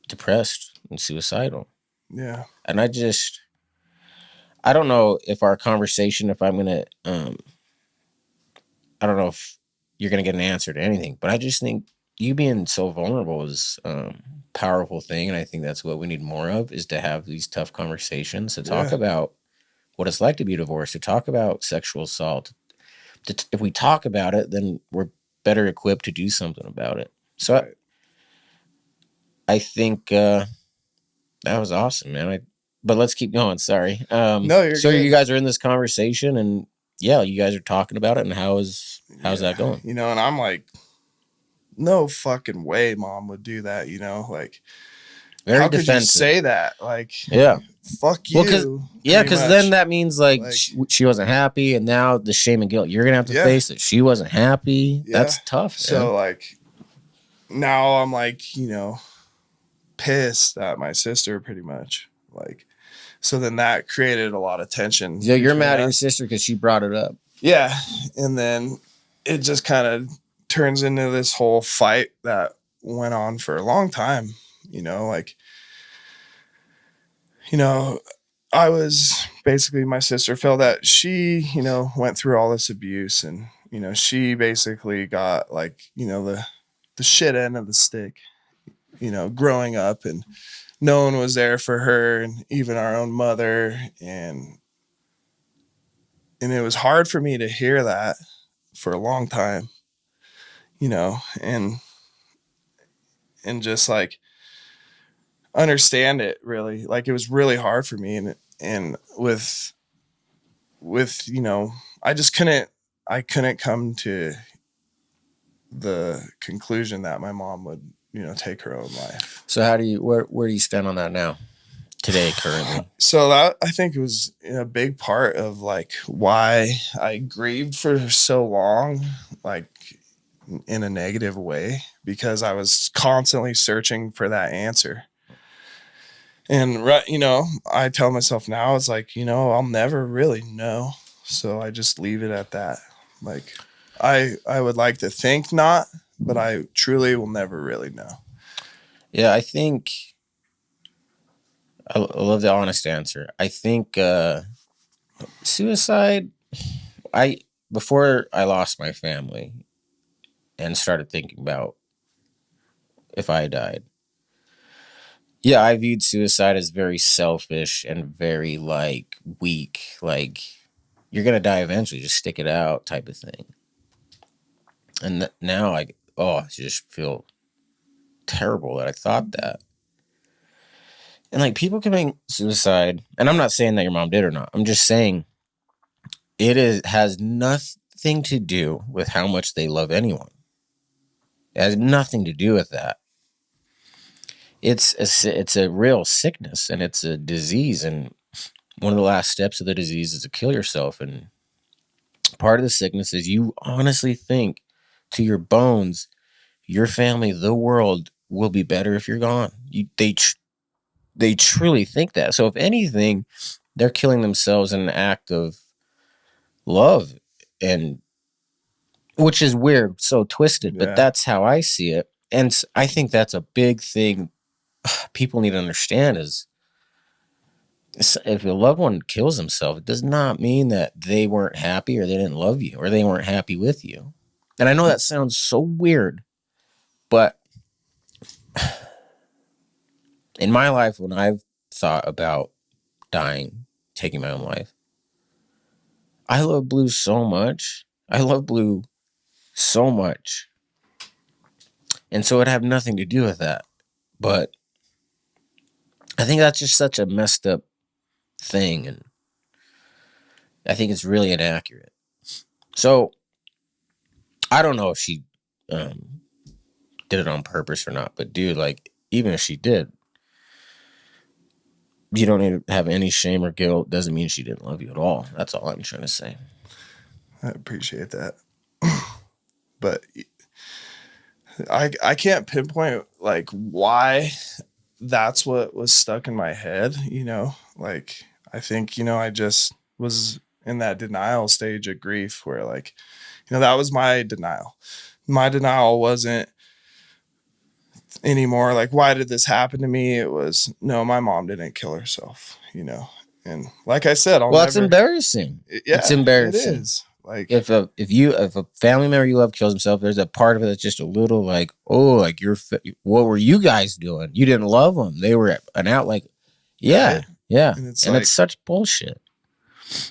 depressed and suicidal. Yeah. And I don't know if our conversation, if I'm going to, I don't know if you're going to get an answer to anything, but I just think you being so vulnerable is a powerful thing. And I think that's what we need more of, is to have these tough conversations, to talk about what it's like to be divorced, to talk about sexual assault. If we talk about it, then we're better equipped to do something about it. So I think that was awesome, man. But let's keep going. Sorry. No, you're so good. you guys are in this conversation, and yeah, you guys are talking about it. And how's that going? And I'm like, no fucking way mom would do that. Like, Very how could you defensive. say that? Like, Yeah. fuck you. Well, because then that means like she wasn't happy, and now the shame and guilt you're gonna have to face it. She wasn't happy. Yeah. That's tough. So like, now I'm like, pissed at my sister pretty much. Like, so then that created a lot of tension. Yeah, you're mad at your sister because she brought it up. Yeah, and then it just kind of turns into this whole fight that went on for a long time. I was basically, my sister felt that she, went through all this abuse, and she basically got like, the shit end of the stick, growing up, and no one was there for her, and even our own mother, and it was hard for me to hear that for a long time, and just like understand it really. Like, it was really hard for me, and with with, I couldn't come to the conclusion that my mom would, take her own life. So where do you stand on that now, today, currently? So that, I think, it was a big part of like why I grieved for so long, like in a negative way, because I was constantly searching for that answer. And I tell myself now, it's like, I'll never really know. So I just leave it at that. Like I would like to think not, but I truly will never really know. Yeah, I think I love the honest answer. I think suicide, before I lost my family and started thinking about if I died, yeah, I viewed suicide as very selfish and very like weak, like you're gonna die eventually, just stick it out type of thing. And now I just feel terrible that I thought that. And like people committing suicide, and I'm not saying that your mom did or not. I'm just saying has nothing to do with how much they love anyone. It has nothing to do with that. It's a real sickness and it's a disease, and one of the last steps of the disease is to kill yourself. And part of the sickness is you honestly think to your bones, your family, the world will be better if you're gone. They truly think that. So if anything, they're killing themselves in an act of love, and which is weird, so twisted, but Yeah. that's how I see it. And I think that's a big thing people need to understand is if a loved one kills himself, it does not mean that they weren't happy or they didn't love you or they weren't happy with you. And I know that sounds so weird, but in my life, when I've thought about dying, taking my own life, I love Blue so much. I love Blue so much. And so it had nothing to do with that. But I think that's just such a messed up thing. And I think it's really inaccurate. So I don't know if she did it on purpose or not. But dude, like, even if she did, you don't need to have any shame or guilt. Doesn't mean she didn't love you at all. That's all I'm trying to say. I appreciate that. But I can't pinpoint like why that's what was stuck in my head, like I think, I just was in that denial stage of grief where like, that was my denial. My denial wasn't anymore like, why did this happen to me? It was, no, my mom didn't kill herself, and like I said, It's embarrassing. Yeah, it's embarrassing. It is. Like if a family member you love kills himself, there's a part of it that's just a little like, oh, like what were you guys doing? You didn't love them. They were an out like, yeah, right? Yeah. And it's such bullshit.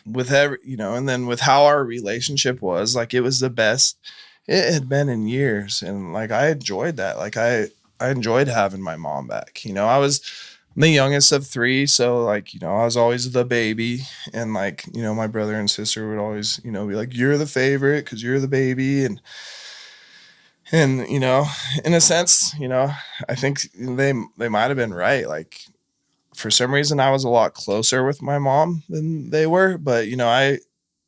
With and then with how our relationship was, like it was the best it had been in years. And like, I enjoyed that. Like I enjoyed having my mom back. I was the youngest of three. So like, I was always the baby, and like, my brother and sister would always, be like, you're the favorite because you're the baby. And in a sense, I think they might've been right. Like for some reason I was a lot closer with my mom than they were, but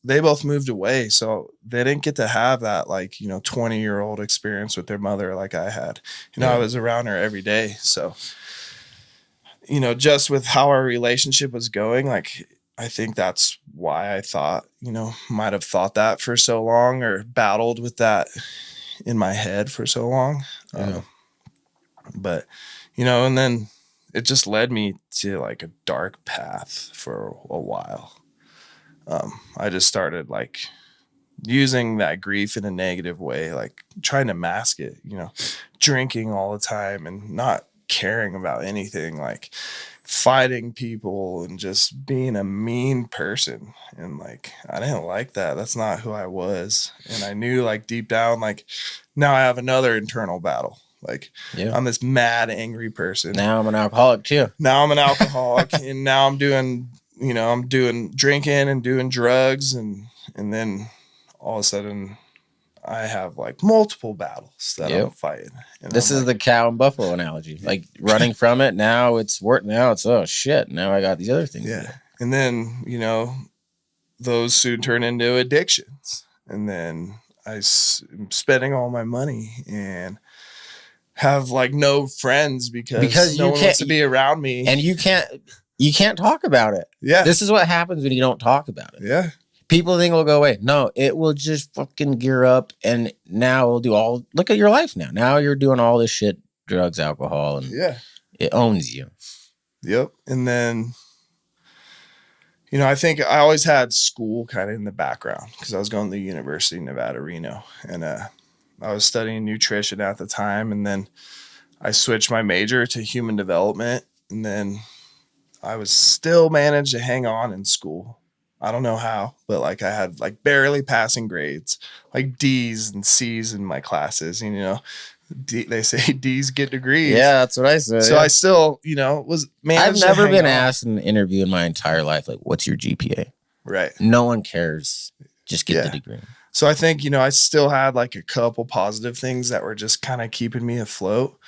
they both moved away. So they didn't get to have that, like, 20-year-old experience with their mother. Like I had, I was around her every day. So, just with how our relationship was going, like, I think that's why I thought, might have thought that for so long or battled with that in my head for so long. Yeah. But, and then it just led me to like a dark path for a while. I just started like using that grief in a negative way, like trying to mask it, drinking all the time and not caring about anything, like fighting people and just being a mean person. And like, I didn't like that. That's not who I was. And I knew like deep down, like now I have another internal battle. Like I'm this mad, angry person. Now I'm an alcoholic too. Now I'm an alcoholic and now I'm doing you know, I'm drinking and doing drugs, and then all of a sudden I have like multiple battles that I'm fighting. And this is the cow and buffalo analogy. Like running from it. Now it's work. Now it's, oh shit. Now I got these other things. Yeah. And then, you know, those soon turn into addictions. And then I'm spending all my money and have like no friends because no one wants to be around me. And you can't talk about it. Yeah. This is what happens when you don't talk about it. Yeah. People think it'll go away. No, it will just fucking gear up. And now it'll do look at your life now. Now you're doing all this shit, drugs, alcohol, and it owns you. Yep. And then, you know, I think I always had school kind of in the background because I was going to the University of Nevada, Reno. And I was studying nutrition at the time. And then I switched my major to human development. And then I was still managed to hang on in school. I don't know how, but like I had like barely passing grades, like D's and C's in my classes. You know, they say D's get degrees. Yeah, that's what I said. So I still, you know, was managed. I've never been asked in an interview in my entire life, like, what's your GPA? Right. No one cares. Just get the degree. So I think, you know, I still had like a couple positive things that were just kind of keeping me afloat.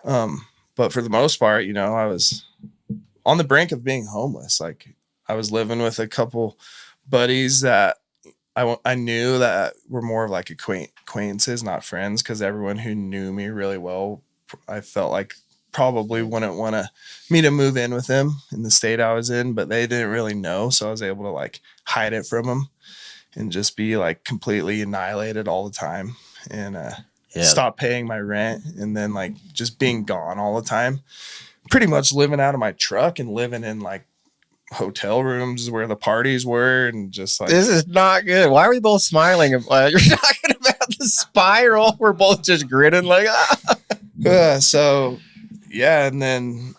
But for the most part, you know, I was on the brink of being homeless. Like I was living with a couple buddies that I knew that were more of like acquaintances, not friends, because everyone who knew me really well, I felt like probably wouldn't want me to move in with them in the state I was in, but they didn't really know. So I was able to like hide it from them and just be like completely annihilated all the time and stop paying my rent and then like just being gone all the time. Pretty much living out of my truck and living in like hotel rooms where the parties were and just like, this is not good. Why are we both smiling? You're talking about the spiral. We're both just grinning like, so yeah. And then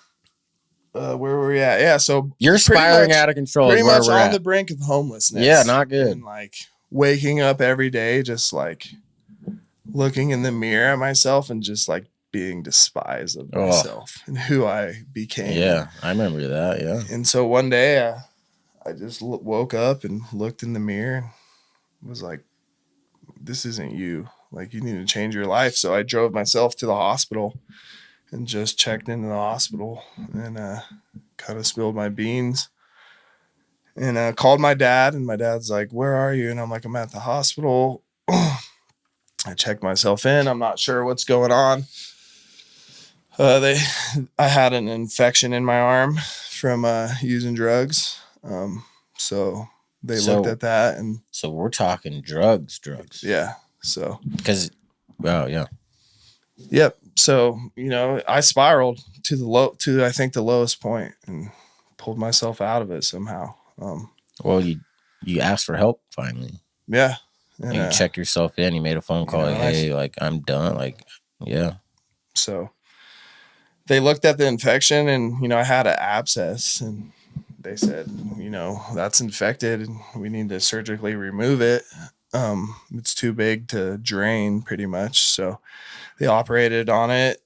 where were we at? Yeah. So you're spiraling out of control. Pretty much on the brink of homelessness. Yeah. Not good. And like waking up every day, just like looking in the mirror at myself and just like being despised of myself and who I became. Yeah, I remember that. Yeah. And so one day I just woke up and looked in the mirror and was like, this isn't you. Like, you need to change your life. So I drove myself to the hospital and just checked into the hospital and kind of spilled my beans and called my dad. And my dad's like, where are you? And I'm like, I'm at the hospital. I checked myself in. I'm not sure what's going on. I had an infection in my arm from using drugs. So they looked at that, and so we're talking drugs. Yeah. So because, well, yeah. Yep. So, you know, I spiraled to I think the lowest point and pulled myself out of it somehow. Well, you asked for help finally. Yeah. And you checked yourself in. You made a phone call. Like, hey, like I'm done. Like, yeah. So they looked at the infection and, you know, I had an abscess and they said, you know, that's infected and we need to surgically remove it. It's too big to drain pretty much. So they operated on it,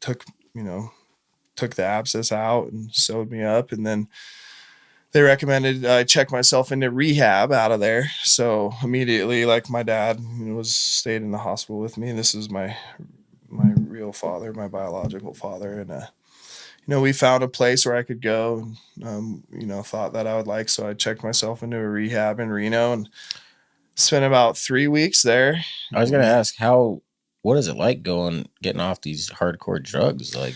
took the abscess out and sewed me up. And then they recommended I check myself into rehab out of there. So immediately, like my dad stayed in the hospital with me. This is my real father, my biological father. And, we found a place where I could go and, thought that I would like. So I checked myself into a rehab in Reno and spent about 3 weeks there. I was going to ask what is it like getting off these hardcore drugs? Like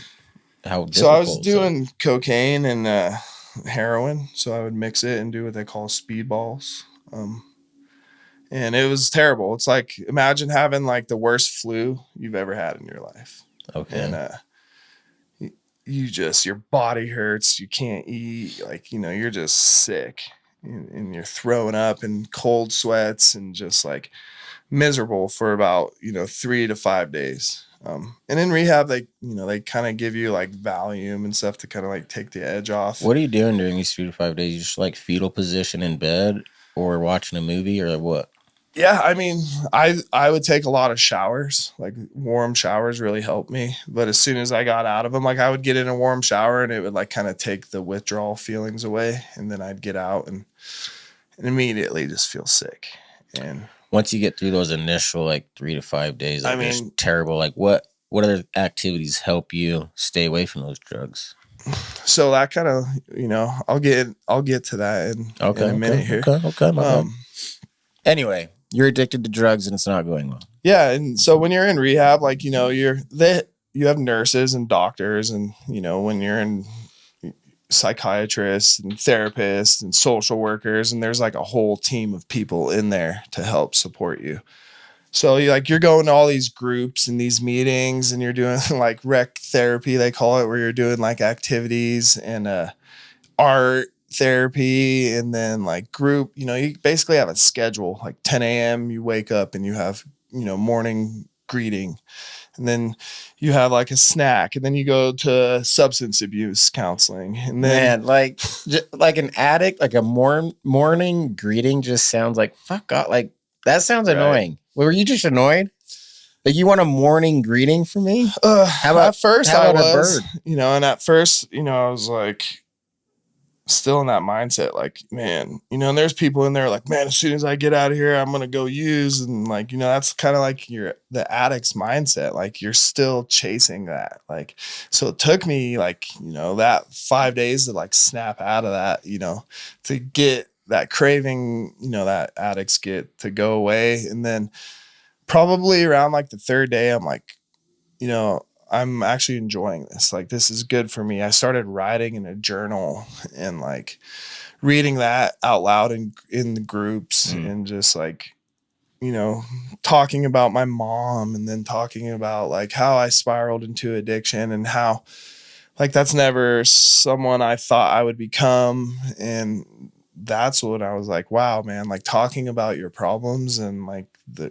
how difficult? So I was doing cocaine and heroin. So I would mix it and do what they call speedballs. And it was terrible. It's like, imagine having like the worst flu you've ever had in your life. Okay. And, your body hurts, you can't eat, like, you're just sick and you're throwing up and cold sweats and just like miserable for about, 3 to 5 days. And in rehab, they kind of give you like Valium and stuff to kind of like take the edge off. What are you doing during these 3 to 5 days? You just like fetal position in bed or watching a movie or what? Yeah, I mean, I would take a lot of showers. Like warm showers really helped me. But as soon as I got out of them, like I would get in a warm shower and it would like kind of take the withdrawal feelings away, and then I'd get out and immediately just feel sick. And Once you get through those initial like 3 to 5 days I of just mean- terrible, like what other activities help you stay away from those drugs? so that kind of, you know, I'll get to that in a minute here. Okay, my bad. Um, Anyway, you're addicted to drugs and it's not going well. Yeah, and so when you're in rehab, like, you know, you have nurses and doctors, and you know, when you're in psychiatrists and therapists and social workers, and there's like a whole team of people in there to help support you. So you're going to all these groups and these meetings, and you're doing like rec therapy, they call it, where you're doing like activities and art therapy, and then like group, you know, you basically have a schedule. Like 10 a.m. you wake up and you have, you know, morning greeting, and then you have like a snack, and then you go to substance abuse counseling, and then Man, like like an addict, like a morning greeting just sounds like fuck off. Like that sounds Right. annoying. Were you just annoyed? Like you want a morning greeting from me? how about- at first how I about a was, bird? you know, and at first, you know, I was like still in that mindset, like, man, you know, and there's people in there like, man, as soon as I get out of here, I'm gonna go use, and like, you know, that's kind of like the addict's mindset, like you're still chasing that. Like, so it took me like, you know, that 5 days to like snap out of that, you know, to get that craving, you know, that addicts get to go away. And then probably around like the third day, I'm like, you know, I'm actually enjoying this. Like, this is good for me. I started writing in a journal and like reading that out loud in the groups, and just like, you know, talking about my mom, and then talking about like how I spiraled into addiction, and how like that's never someone I thought I would become. And that's when I was like, wow, man, like talking about your problems and like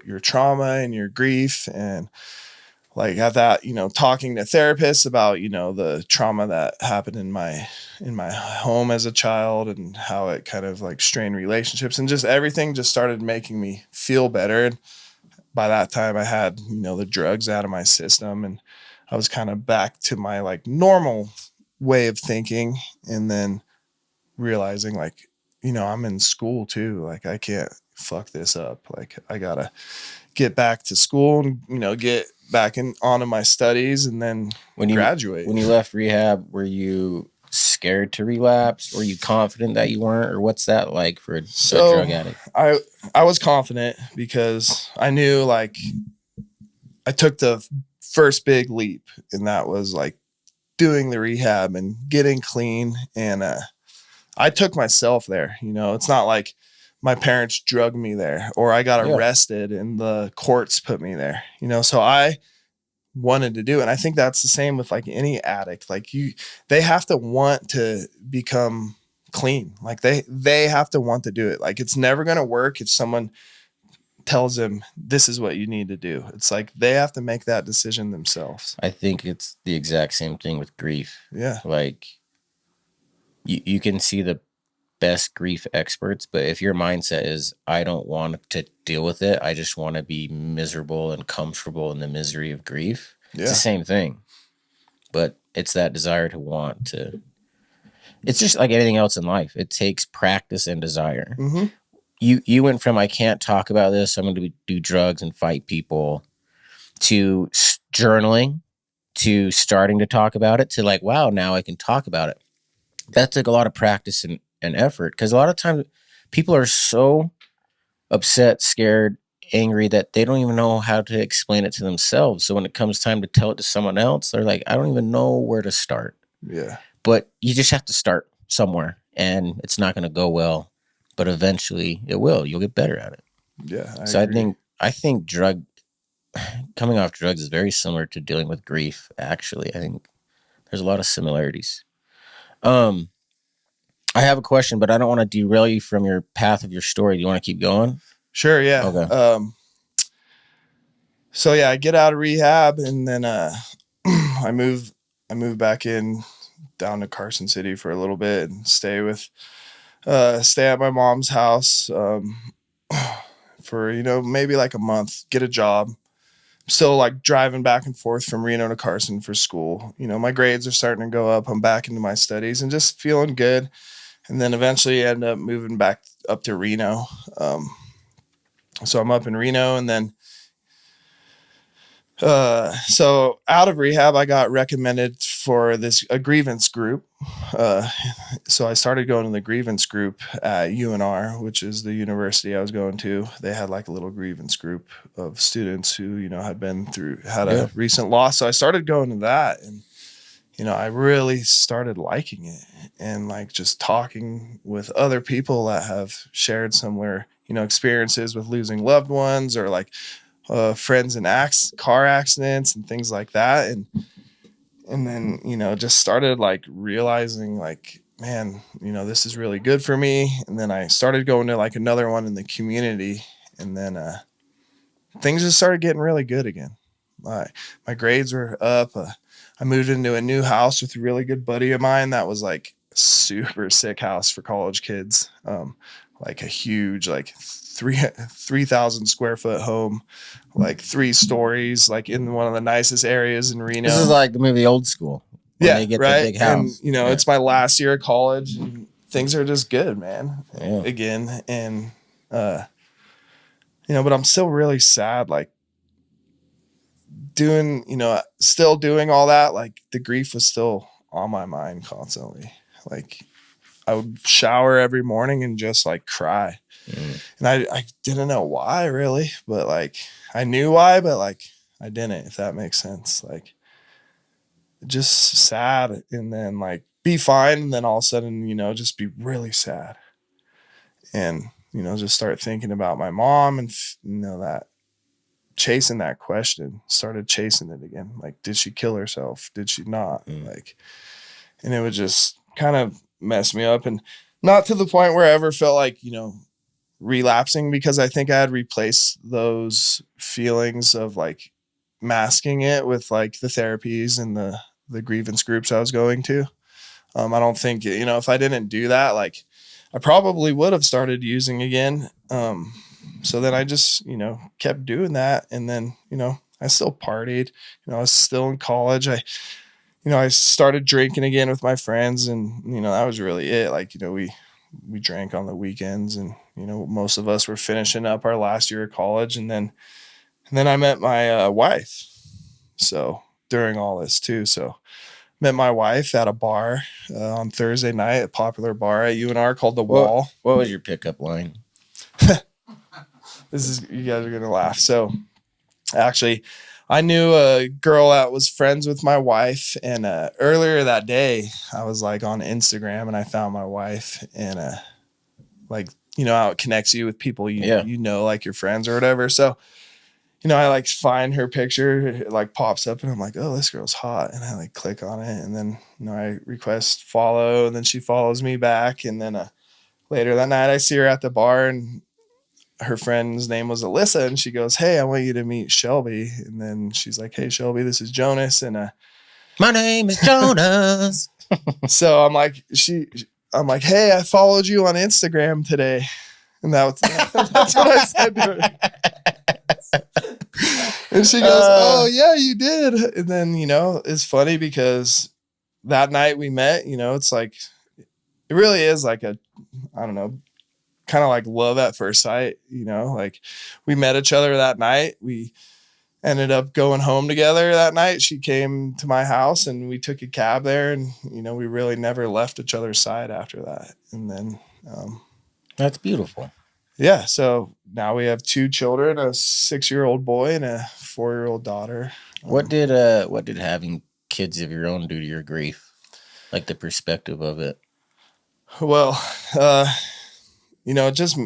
your trauma and your grief, and like at that, you know, talking to therapists about, you know, the trauma that happened in my home as a child, and how it kind of like strained relationships, and just everything just started making me feel better. And by that time I had, you know, the drugs out of my system, and I was kind of back to my like normal way of thinking. And then realizing like, you know, I'm in school too. Like I can't fuck this up. Like I gotta get back to school and, you know, get back onto my studies, and then graduate. When you left rehab, were you scared to relapse? Were you confident that you weren't, or what's that like for a drug addict? I was confident because I knew like I took the first big leap, and that was like doing the rehab and getting clean. And I took myself there. You know, it's not like my parents drugged me there, or I got arrested and the courts put me there, you know. So I wanted to do it. And I think that's the same with like any addict. Like they have to want to become clean. Like they have to want to do it. Like it's never going to work if someone tells them this is what you need to do. It's like they have to make that decision themselves. I think it's the exact same thing with grief. Yeah. Like you can see the best grief experts, but if your mindset is I don't want to deal with it, I just want to be miserable and comfortable in the misery of grief, it's the same thing. But it's that desire to want to. It's just like anything else in life. It takes practice and desire. Mm-hmm. You went from I can't talk about this, I'm going to do drugs and fight people, to journaling, to starting to talk about it, to like, wow, now I can talk about it. That took a lot of practice and effort, because a lot of times people are so upset, scared, angry that they don't even know how to explain it to themselves. So when it comes time to tell it to someone else, they're like, I don't even know where to start. Yeah. But you just have to start somewhere, and it's not going to go well, but eventually it will. You'll get better at it. Yeah. I think coming off drugs is very similar to dealing with grief. Actually, I think there's a lot of similarities. I have a question, but I don't want to derail you from your path of your story. Do you want to keep going? Sure. Yeah. Okay. So yeah, I get out of rehab, and then I move back in down to Carson City for a little bit and stay at my mom's house for for, maybe like a month, get a job. Still like driving back and forth from Reno to Carson for school. My grades are starting to go up. I'm back into my studies and just feeling good. And then eventually end up moving back up to Reno. So I'm up in Reno, and then so out of rehab, I got recommended for a grievance group. So I started going to the grievance group at UNR, which is the university I was going to. They had like a little grievance group of students who, had a recent loss. So I started going to that, and, I really started liking it, and like just talking with other people that have shared similar, experiences with losing loved ones, or like friends in car accidents and things like that. And then, just started like realizing like, man, this is really good for me. And then I started going to like another one in the community, and then things just started getting really good again. My grades were up. I moved into a new house with a really good buddy of mine that was like a super sick house for college kids. Like a huge, like 3,000 square foot home, like 3 stories, like in one of the nicest areas in Reno. This is like the movie Old School. Yeah, they get right. the big house. And it's my last year of college, and things are just good, man. Yeah. Again, and but I'm still really sad, like doing, still doing all that. Like the grief was still on my mind constantly. Like I would shower every morning and just like cry. And I didn't know why really, but like I knew why, but like I didn't, if that makes sense. Like just sad, and then like be fine, and then all of a sudden, just be really sad. And, just start thinking about my mom, and, that chasing that question, started chasing it again. Like, did she kill herself? Did she not? Like, and it would just kind of mess me up, and not to the point where I ever felt like, relapsing, because I think I had replaced those feelings of like masking it with like the therapies and the grievance groups I was going to. I don't think, if I didn't do that, like I probably would have started using again. So then I just, kept doing that. And then, I still partied, I was still in college. I started drinking again with my friends, and, that was really it. Like, we drank on the weekends, and, most of us were finishing up our last year of college. And then I met my wife. So during all this too. So met my wife at a bar on Thursday night, a popular bar at UNR called The Wall. What was your pickup line? You guys are going to laugh. So actually, I knew a girl that was friends with my wife, and earlier that day I was like on Instagram, and I found my wife, and like, how it connects you with people, like your friends or whatever. So, I like find her picture, it like pops up, and I'm like, oh, this girl's hot. And I like click on it, and then, I request follow, and then she follows me back. And then later that night I see her at the bar, and her friend's name was Alyssa, and she goes, hey, I want you to meet Shelby. And then she's like, hey, Shelby, this is Jonas. And my name is Jonas. So I'm like, hey, I followed you on Instagram today. And that's what I said to her. And she goes, oh yeah, you did. And then, it's funny because that night we met, it's like, it really is like I don't know, kind of like love at first sight, like we met each other that night. We ended up going home together that night. She came to my house, and we took a cab there, and, we really never left each other's side after that. And then, that's beautiful. Yeah. So now we have 2 children, a 6-year-old boy and a 4-year-old daughter. What did having kids of your own do to your grief? Like the perspective of it? Well, it just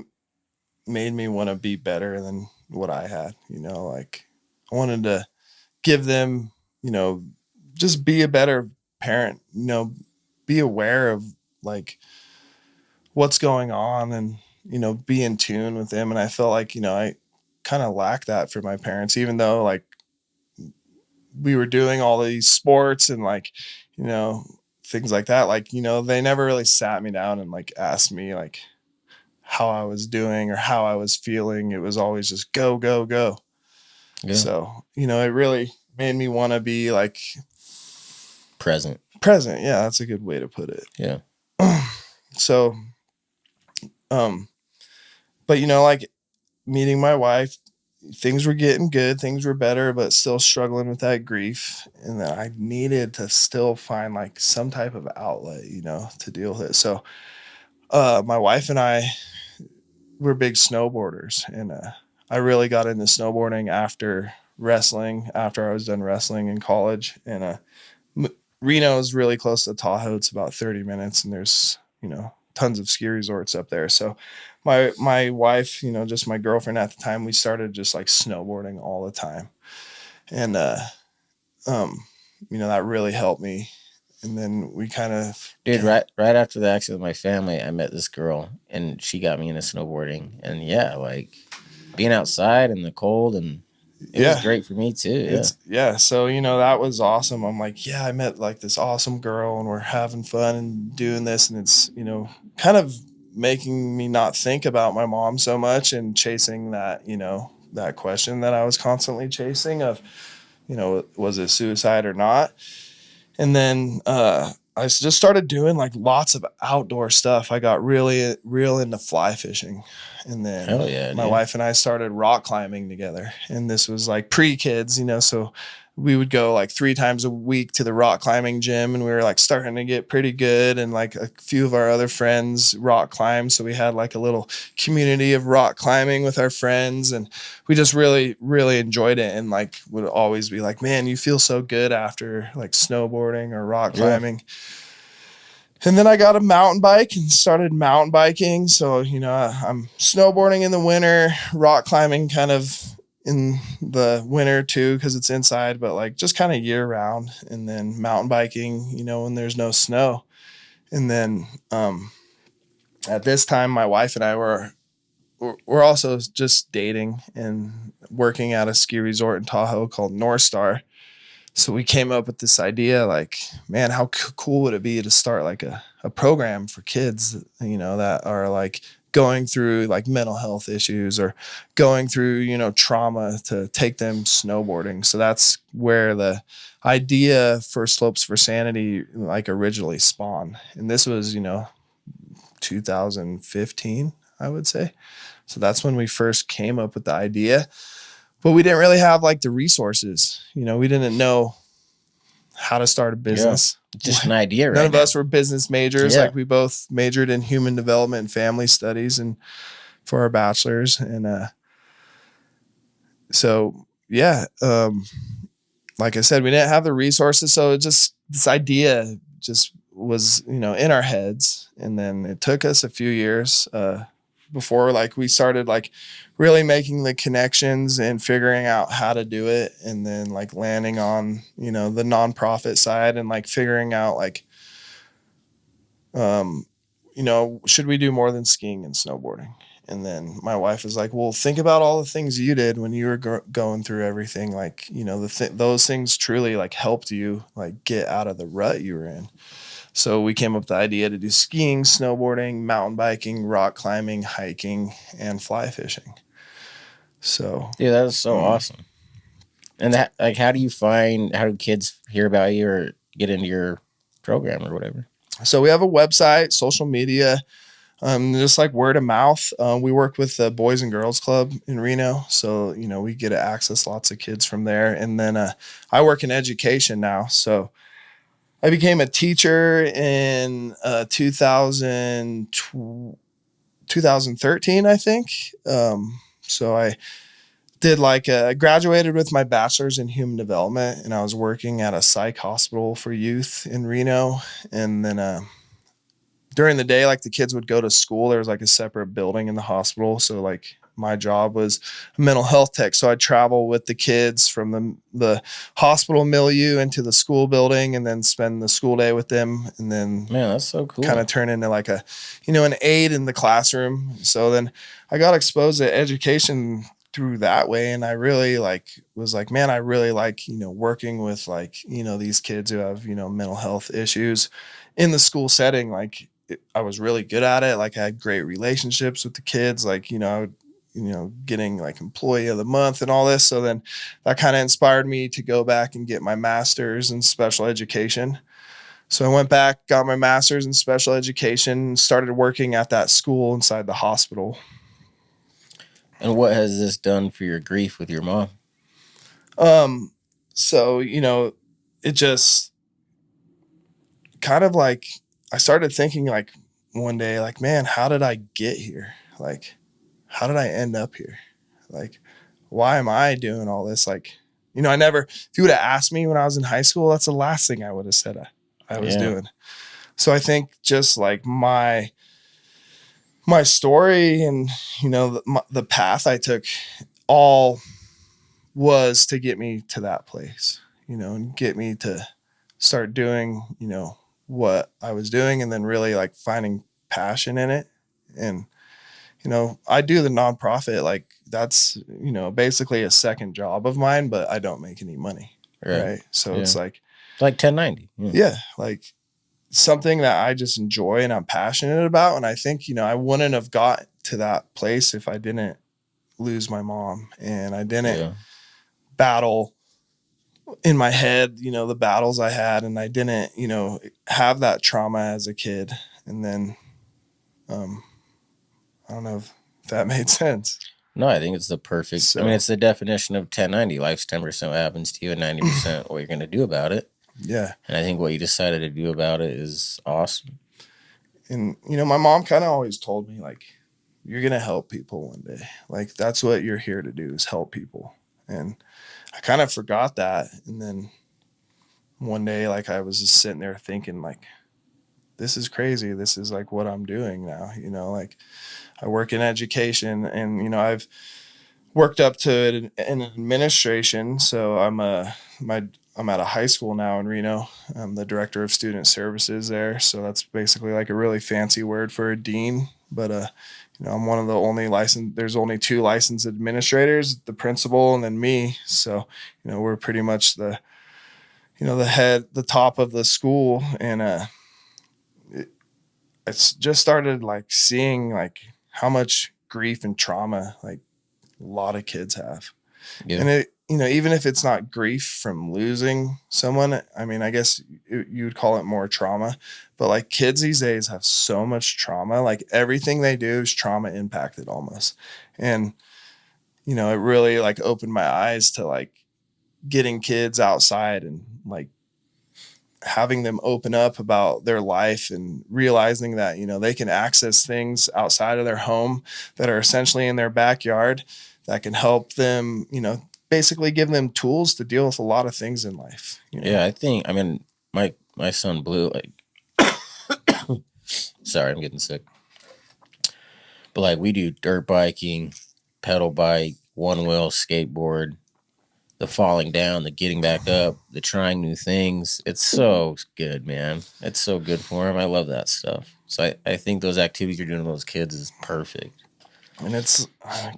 made me want to be better than what I had, like I wanted to give them, just be a better parent, be aware of like what's going on, and, be in tune with them. And I felt like, I kind of lacked that for my parents, even though like we were doing all these sports and like, things like that. Like, they never really sat me down and like asked me like, how I was doing or how I was feeling. It was always just go, go, go. Yeah. So, you know, it really made me want to be like Present. Yeah, that's a good way to put it. Yeah. So, but you know, like meeting my wife, things were getting good, things were better, but still struggling with that grief. And then I needed to still find like some type of outlet, you know, to deal with it. So, my wife and I were big snowboarders, and I really got into snowboarding after wrestling, after I was done wrestling in college. And Reno is really close to Tahoe. It's about 30 minutes, and there's, you know, tons of ski resorts up there. So my wife, you know, just my girlfriend at the time, we started just like snowboarding all the time. And you know, that really helped me. And then we kind of Dude, right after the accident with my family, I met this girl and she got me into snowboarding. And yeah, like being outside in the cold, and it was great for me too. Yeah. So, you know, that was awesome. I'm like, yeah, I met like this awesome girl and we're having fun and doing this. And it's, you know, kind of making me not think about my mom so much and chasing that, you know, that question that I was constantly chasing of, you know, was it suicide or not? And then I just started doing like lots of outdoor stuff. I got really real into fly fishing. And then Hell yeah, my dude. wife and I started rock climbing together. And this was like pre-kids, you know, so we would go like 3 times a week to the rock climbing gym, and we were like starting to get pretty good. And like a few of our other friends rock climb. So we had like a little community of rock climbing with our friends, and we just really, really enjoyed it. And like would always be like, man, you feel so good after like snowboarding or rock climbing. And then I got a mountain bike and started mountain biking. So, you know, I'm snowboarding in the winter, rock climbing kind of in the winter too, because it's inside, but like just kind of year round. And then mountain biking, you know, when there's no snow. And then at this time, my wife and I we're also just dating and working at a ski resort in Tahoe called North Star. So we came up with this idea, like, man, how cool would it be to start like a program for kids, you know, that are like going through like mental health issues or going through, you know, trauma, to take them snowboarding. So that's where the idea for Slopes for Sanity like originally spawned. And this was, you know, 2015, I would say. So that's when we first came up with the idea. But we didn't really have like the resources. You know, we didn't know how to start a business. Yeah. Just an idea, right? None of us were business majors. Yeah. Like we both majored in human development and family studies and for our bachelor's. And so, yeah, like I said, we didn't have the resources. So it just, this idea just was, you know, in our heads. And then it took us a few years before like we started like really making the connections and figuring out how to do it, and then like landing on, you know, the nonprofit side and like figuring out like you know, should we do more than skiing and snowboarding? And then my wife was like, well, think about all the things you did when you were going through everything. Like, you know, those things truly like helped you like get out of the rut you were in. So we came up with the idea to do skiing, snowboarding, mountain biking, rock climbing, hiking, and fly fishing. So yeah, that was so awesome. And that, like, how do kids hear about you or get into your program or whatever? So we have a website, social media, just like word of mouth. We work with the Boys and Girls Club in Reno. So, you know, we get to access lots of kids from there. And then I work in education now. So I became a teacher in 2013, I think. So I did like graduated with my bachelor's in human development, and I was working at a psych hospital for youth in Reno. And then during the day, like the kids would go to school. There was like a separate building in the hospital. So like my job was a mental health tech. So I'd travel with the kids from the hospital milieu into the school building, and then spend the school day with them. And then, man, that's so cool. Kind of turn into like a, you know, an aide in the classroom. So then I got exposed to education through that way. And I really was like, man, I really like, you know, working with like, you know, these kids who have, you know, mental health issues in the school setting. Like, I was really good at it. Like I had great relationships with the kids. Like, I would, getting like employee of the month and all this. So then that kind of inspired me to go back and get my master's in special education. So I went back, got my master's in special education, started working at that school inside the hospital. And what has this done for your grief with your mom? So, it just kind of like, I started thinking like one day, like, man, how did I get here? Like, how did I end up here? Like, why am I doing all this? Like, if you would have asked me when I was in high school, that's the last thing I would have said I was doing. So I think just like my story and, the path I took all was to get me to that place, and get me to start doing, what I was doing and then really like finding passion in it. And, I do the nonprofit, like that's, basically a second job of mine, but I don't make any money. Right. So it's like 1090. Yeah. Like something that I just enjoy and I'm passionate about. And I think, I wouldn't have got to that place if I didn't lose my mom and I didn't battle in my head, the battles I had, and I didn't, have that trauma as a kid. And then, I don't know if that made sense. No, I think it's the perfect. I mean, it's the definition of 1090. Life's 10% what happens to you and 90% what you're going to do about it. Yeah. And I think what you decided to do about it is awesome. And, my mom kind of always told me, like, you're going to help people one day. Like, that's what you're here to do is help people. And I kind of forgot that. And then one day, like, I was just sitting there thinking, like, this is crazy. This is like what I'm doing now. Like I work in education and, I've worked up to an administration. So I'm at a high school now in Reno. I'm the director of student services there. So that's basically like a really fancy word for a dean. But, I'm one of the only there's only 2 licensed administrators, the principal and then me. So, we're pretty much the top of the school. And, it's just started like seeing like how much grief and trauma like a lot of kids have. Yeah. And it, even if it's not grief from losing someone, I mean, I guess you would call it more trauma, but like kids these days have so much trauma, like everything they do is trauma impacted almost. And, it really like opened my eyes to like getting kids outside and like having them open up about their life and realizing that, they can access things outside of their home that are essentially in their backyard that can help them, basically give them tools to deal with a lot of things in life. Yeah, I think, I mean, my son Blue, like, sorry, I'm getting sick. But like we do dirt biking, pedal bike, one wheel skateboard, the falling down, the getting back up, the trying new things. It's so good, man. It's so good for him. I love that stuff. So I think those activities you're doing with those kids is perfect. And it's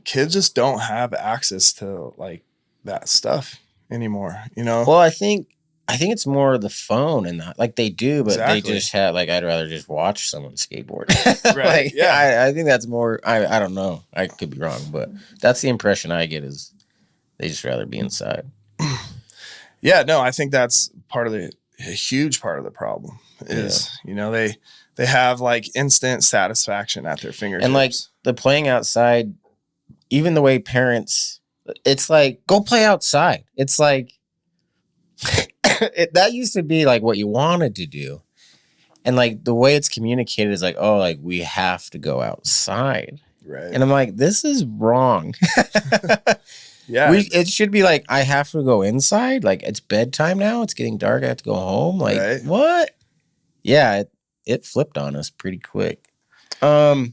kids just don't have access to like that stuff anymore, Well, I think it's more the phone and that, like they do, but Exactly. They just have like I'd rather just watch someone skateboard. Right. Like, yeah. I think that's more. I don't know. I could be wrong, but that's the impression I get is they just rather be inside. Yeah, no, I think that's a huge part of the problem is, they have like instant satisfaction at their fingertips. And like the playing outside, even the way parents, it's like, go play outside. It's like, that used to be like what you wanted to do. And like the way it's communicated is like, oh, like we have to go outside. Right. And I'm like, this is wrong. Yeah. It should be like, I have to go inside. Like it's bedtime now. It's getting dark. I have to go home. Like right. What? Yeah, it flipped on us pretty quick. I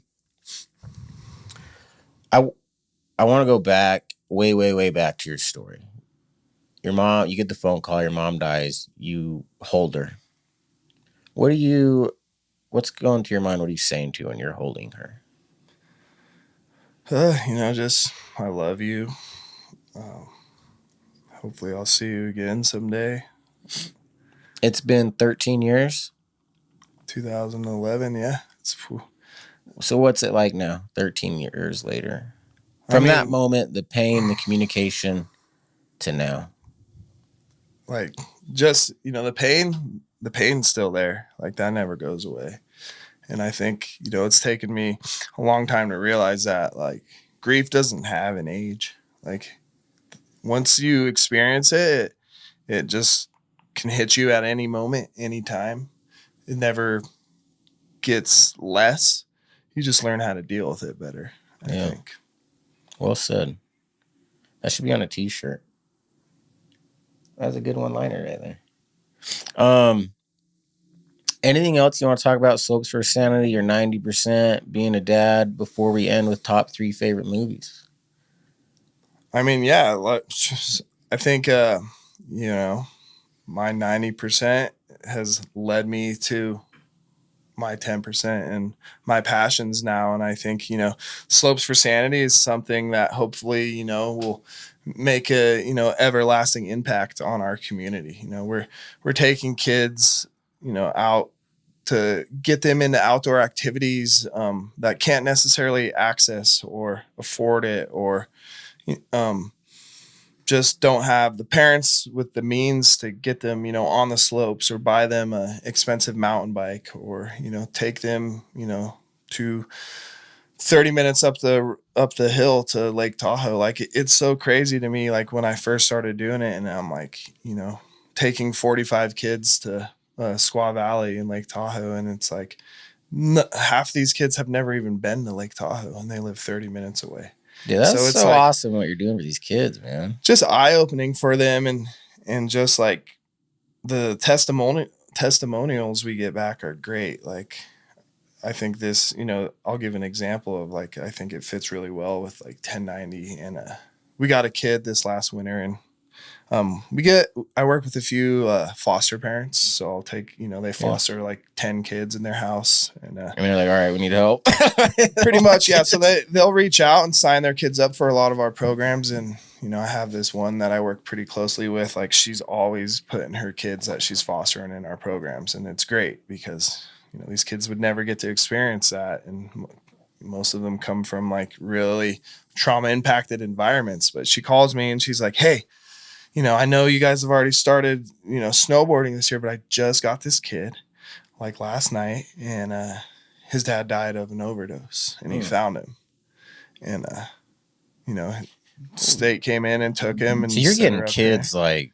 want to go back way back to your story. Your mom, you get the phone call, your mom dies, you hold her. What's going to your mind? What are you saying to her when you're holding her? Just, I love you. Hopefully I'll see you again someday. It's been 13 years. 2011. Yeah. So what's it like now, 13 years later? I From mean, that moment, the pain, the communication to now. like, just, the pain's still there. Like, that never goes away. And I think, it's taken me a long time to realize that, like, grief doesn't have an age. Like, once you experience it, it just can hit you at any moment, anytime. It never gets less. You just learn how to deal with it better, I think. Well said. That should be on a t-shirt. That's a good one-liner right there. Anything else you want to talk about? Slopes for Sanity or 90%, being a dad, before we end with top 3 favorite movies? I mean, yeah, I think, my 90% has led me to my 10% and my passions now. And I think, Slopes for Sanity is something that hopefully, will make a, everlasting impact on our community. We're taking kids, out to get them into outdoor activities that can't necessarily access or afford it, or just don't have the parents with the means to get them, on the slopes, or buy them a expensive mountain bike, or, take them, to 30 minutes up the hill to Lake Tahoe. Like, it's so crazy to me. Like, when I first started doing it, and I'm like, taking 45 kids to Squaw Valley in Lake Tahoe. And it's like, half these kids have never even been to Lake Tahoe, and they live 30 minutes away. Dude, that's So it's so like, awesome what you're doing for these kids, man. just eye-opening for them, and just like the testimonials we get back are great. Like, I think this, I'll give an example of, like, I think it fits really well with like 1090. And we got a kid this last winter, and I work with a few foster parents, so I'll take, they foster like 10 kids in their house, and I mean, they're like, all right, we need help. pretty much, yeah. So they'll reach out and sign their kids up for a lot of our programs. And, I have this one that I work pretty closely with. Like, she's always putting her kids that she's fostering in our programs. And it's great because, these kids would never get to experience that. And most of them come from like really trauma impacted environments. But she calls me and she's like, hey, I know you guys have already started, snowboarding this year, but I just got this kid like last night, and his dad died of an overdose, and he found him. And, state came in and took him. And so you're set getting her up kids there. like,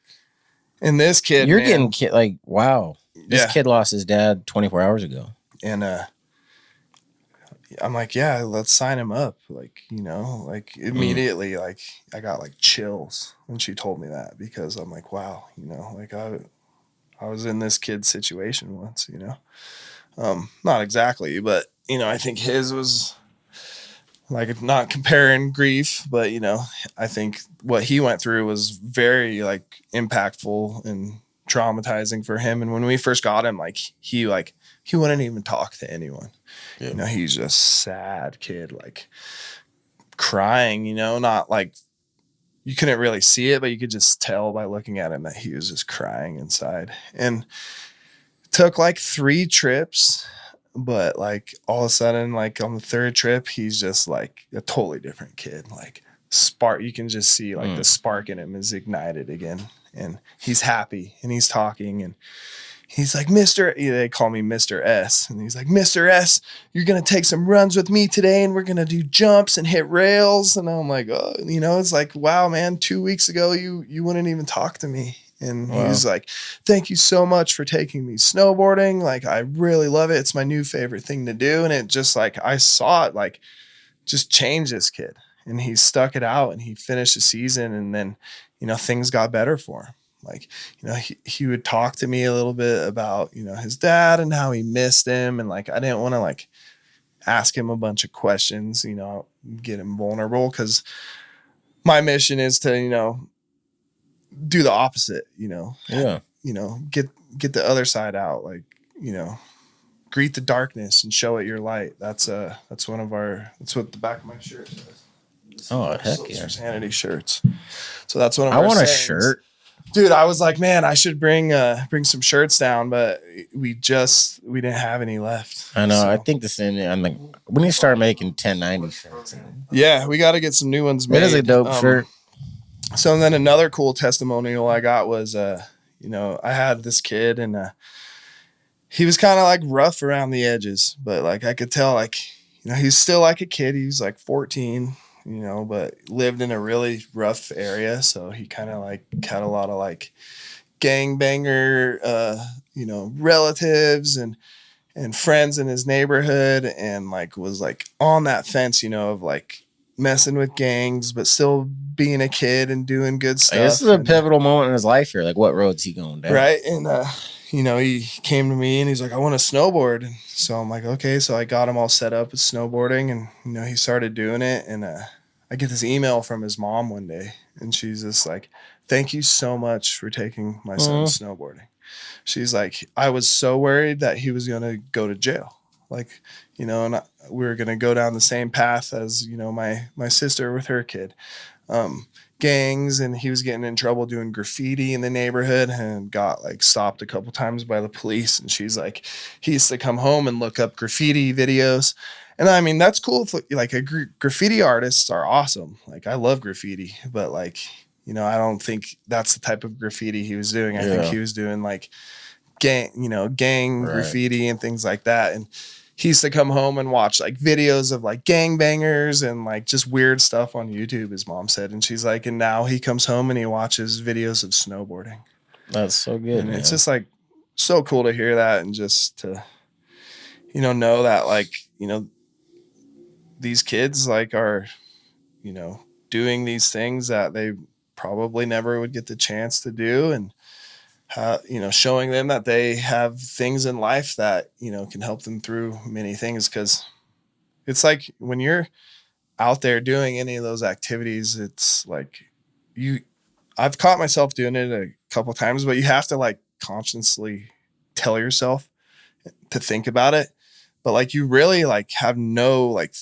and this kid, you're man, getting kid like, wow, this kid lost his dad 24 hours ago. And I'm like, yeah, let's sign him up. Like, like immediately, like I got like chills when she told me that, because I'm like, wow, like I was in this kid's situation once, not exactly, but, I think his was like, not comparing grief, but, I think what he went through was very like impactful and traumatizing for him. And when we first got him, he wouldn't even talk to anyone. Yeah. He's just sad kid, like crying, not like, you couldn't really see it, but you could just tell by looking at him that he was just crying inside. And it took like 3 trips, but like all of a sudden, like on the 3rd trip, he's just like a totally different kid. Like, spark, you can just see like the spark in him is ignited again, and he's happy, and he's talking, and he's like, they call me Mr. S. And he's like, Mr. S, you're going to take some runs with me today, and we're going to do jumps and hit rails. And I'm like, oh, it's like, wow, man, 2 weeks ago, you wouldn't even talk to me. And he's like, thank you so much for taking me snowboarding. Like, I really love it. It's my new favorite thing to do. And it just like, I saw it like just change this kid, and he stuck it out, and he finished the season. And then, things got better for him. Like, he would talk to me a little bit about, his dad and how he missed him. And like, I didn't want to like ask him a bunch of questions, get him vulnerable, because my mission is to, do the opposite, Yeah. Get the other side out. Like, greet the darkness and show it your light. That's what the back of my shirt says. Oh, heck Slopes yeah. for Sanity shirts. So that's one of I our want a sayings. shirt. Dude, I was like, man, I should bring some shirts down, but we didn't have any left. I know. So, I think the same. I'm like, we need to start making 1090 shirts. yeah, we got to get some new ones It made. is a dope shirt. So then another cool testimonial I got was, I had this kid and he was kind of like rough around the edges, but like I could tell, like, he's still like a kid. He's like 14, but lived in a really rough area. So he kind of like had a lot of like gangbanger, relatives and friends in his neighborhood, and like was like on that fence, of like messing with gangs, but still being a kid and doing good stuff. This is a pivotal moment in his life here. Like, what road's he going down? Right. And, he came to me and he's like, I want to snowboard. And so I'm like, okay. So I got him all set up with snowboarding and, he started doing it. And I get this email from his mom one day and she's just like, thank you so much for taking my son snowboarding. She's like, I was so worried that he was going to go to jail. Like, and we were going to go down the same path as, my sister with her kid. Gangs, and he was getting in trouble doing graffiti in the neighborhood and got like stopped a couple times by the police. And she's like, he used to come home and look up graffiti videos. And I mean, that's cool. If, like graffiti artists are awesome. Like I love graffiti, but like, I don't think that's the type of graffiti he was doing. I think he was doing like gang graffiti and things like that. And he used to come home and watch like videos of like gangbangers and like just weird stuff on YouTube, his mom said. And she's like, and now he comes home and he watches videos of snowboarding. That's so good. And it's just like so cool to hear that and just to, know that like, these kids like are, doing these things that they probably never would get the chance to do. And, showing them that they have things in life that, can help them through many things. Cause it's like when you're out there doing any of those activities, it's like I've caught myself doing it a couple times, but you have to like consciously tell yourself to think about it. But like, you really like have nothing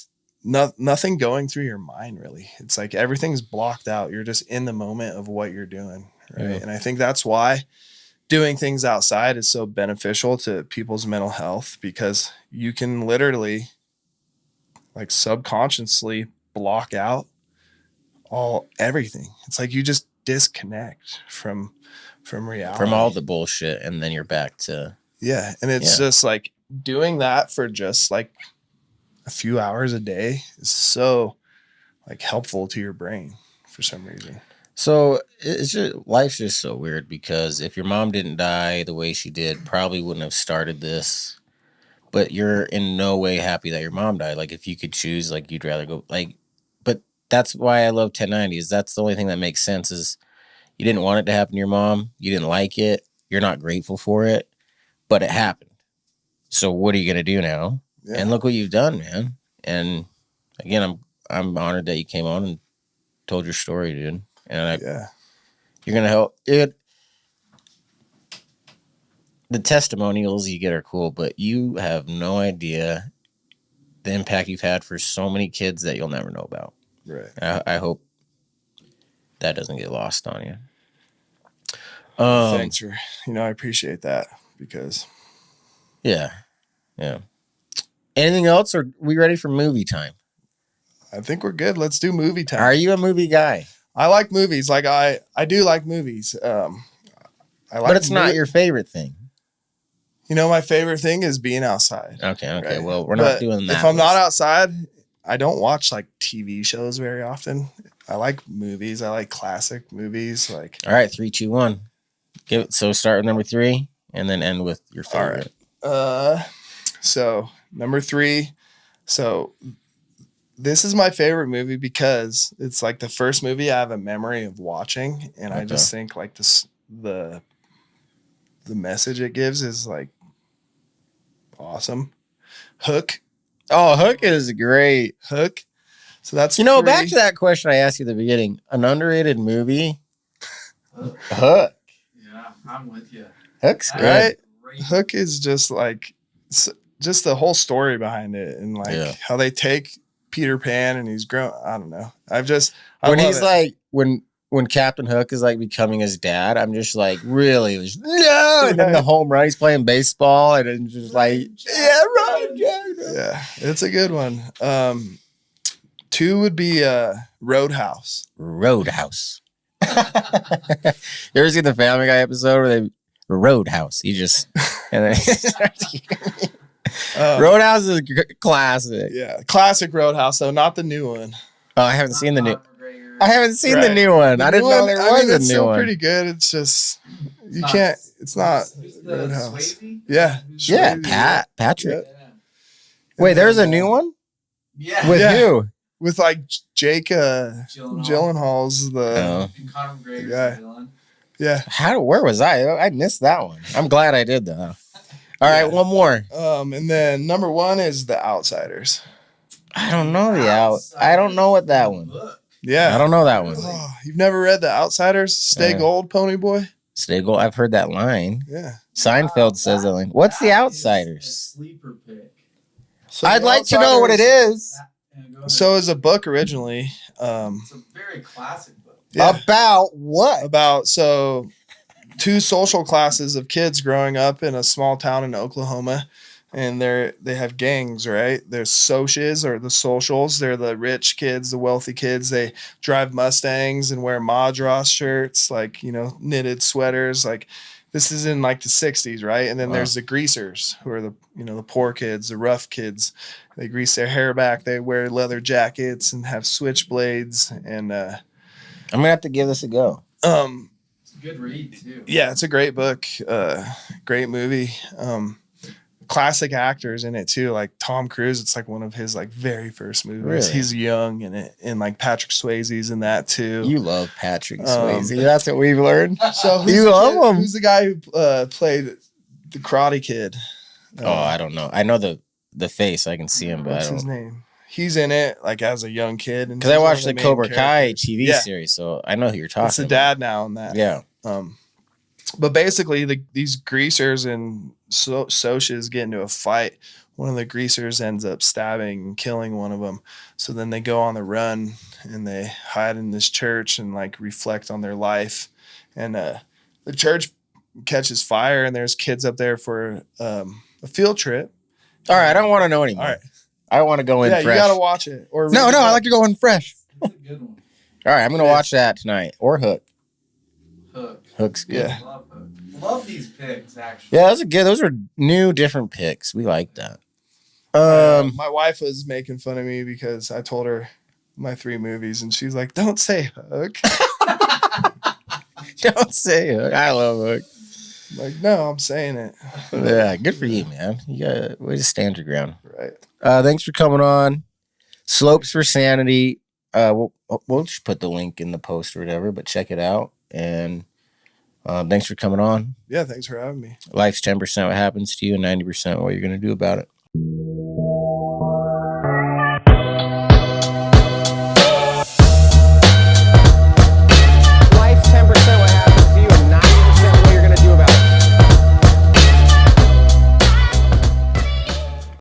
going through your mind really. It's like everything's blocked out. You're just in the moment of what you're doing. Right. Yeah. And I think that's why doing things outside is so beneficial to people's mental health, because you can literally like subconsciously block out everything. It's like you just disconnect from reality, from all the bullshit, and then you're back to and it's just like doing that for just like a few hours a day is so like helpful to your brain for some reason. So it's just, life's just so weird, because if your mom didn't die the way she did, probably wouldn't have started this. But you're in no way happy that your mom died. Like if you could choose, like you'd rather go like, but that's why I love 1090s. That's the only thing that makes sense is you didn't want it to happen to your mom. You didn't like it. You're not grateful for it, but it happened. So what are you going to do now? Yeah. And look what you've done, man. And again, I'm honored that you came on and told your story, dude. And you're going to help it. The testimonials you get are cool, but you have no idea the impact you've had for so many kids that you'll never know about. Right. I hope that doesn't get lost on you. Thanks for, I appreciate that, because. Yeah. Anything else, or are we ready for movie time? I think we're good. Let's do movie time. Are you a movie guy? I like movies. Like I do like movies. I like, but it's not your favorite thing. My favorite thing is being outside. Okay. Right? Well, we're not doing that. If I'm not outside, I don't watch like TV shows very often. I like movies. I like classic movies. Like, all right, 3, 2, 1. So start with number 3 and then end with your favorite. All right. So number 3. So this is my favorite movie because it's like the first movie I have a memory of watching, and I just think like the message it gives is like awesome. Hook. Oh, Hook is great. Hook. So that's back to that question I asked you at the beginning. An underrated movie. Hook. Yeah, I'm with you. Hook's good. Right? Hook is just like just the whole story behind it, and like how they take Peter Pan and he's grown. I don't know. When when Captain Hook is like becoming his dad, I'm just like, really? No! And then the home run, he's playing baseball, and it's just like, yeah, right, Yeah, it's a good one. 2 would be Roadhouse. Roadhouse. You ever seen the Family Guy episode where they Roadhouse? You just and then Roadhouse is a classic. Yeah, classic Roadhouse though, not the new one. Oh, I haven't seen the new. I haven't seen the Right. new one. The I didn't new know one, there I was mean, a it's new still one. pretty good. It's just you can't. It's not Roadhouse. Yeah, Yeah, Swayze. Patrick. Yeah. Wait, And there's then, a new one Yeah. with Yeah. who? with like Jake Gyllenhaal. Gyllenhaal's the Oh. And Conor McGregor's guy. the villain. yeah. Where was I? I missed that one. I'm glad I did though. All right, Yeah. one more. And then number 1 is The Outsiders. I don't know I don't know what that one. Look. Yeah. I don't know that one. Oh, you've never read The Outsiders? Stay Yeah. gold, Pony Boy. Stay gold. I've heard that line. Yeah. Seinfeld says that line. What's The That is a Outsiders? sleeper pick. So I'd The like to know what it Outsiders- is. Yeah, go ahead. So it's a book originally. It's a very classic book. Yeah. About what? About 2 social classes of kids growing up in a small town in Oklahoma, and they have gangs, right? There's socials or the socials. They're the rich kids, the wealthy kids. They drive Mustangs and wear Madras shirts, like knitted sweaters. Like this is in like the 60s, right? And then Wow. there's the greasers, who are the the poor kids, the rough kids. They grease their hair back. They wear leather jackets and have switchblades. And I'm gonna have to give this a go. It's a good read too. yeah, it's a great book, great movie. Classic actors in it too, like Tom Cruise. It's like one of his like very first movies. Really? He's young in it, and like Patrick Swayze's in that too. You love Patrick Swayze. That's what we've learned. So who's You the love kid- him. Who's the guy who played the Karate Kid? Oh, I don't know. I know the face. I can see him, but I What's his don't. name? He's in it like as a young kid, and Because I he's one watched of the main Cobra Kai characters. TV Yeah, series, so I know who you're talking it's the about. dad now in that. Yeah. But basically, these greasers and socias get into a fight. One of the greasers ends up stabbing and killing one of them. So then they go on the run and they hide in this church and like reflect on their life. And the church catches fire, and there's kids up there for a field trip. All right, I don't want to know anymore. All right. I want to go in Yeah, fresh. you gotta watch it. Or No, read the I book. like to go in fresh. It's a good one. All right, I'm gonna Yeah. watch that tonight. Or Hook. Hook. Hook's good. Yeah. Love Hook. Love these picks actually. Yeah, those are good. Those are new, different picks. We like that. My wife was making fun of me because I told her my 3 movies, and she's like, "Don't say Hook." Don't say Hook. I love Hook. I'm like, no, I'm saying it. Yeah, good for you, man. You got way to stand your ground. Right. Thanks for coming on. Slopes for Sanity. We'll just put the link in the post or whatever, but check it out. And thanks for coming on. Yeah. Thanks for having me. Life's 10% what happens to you and 90% what you're going to do about it.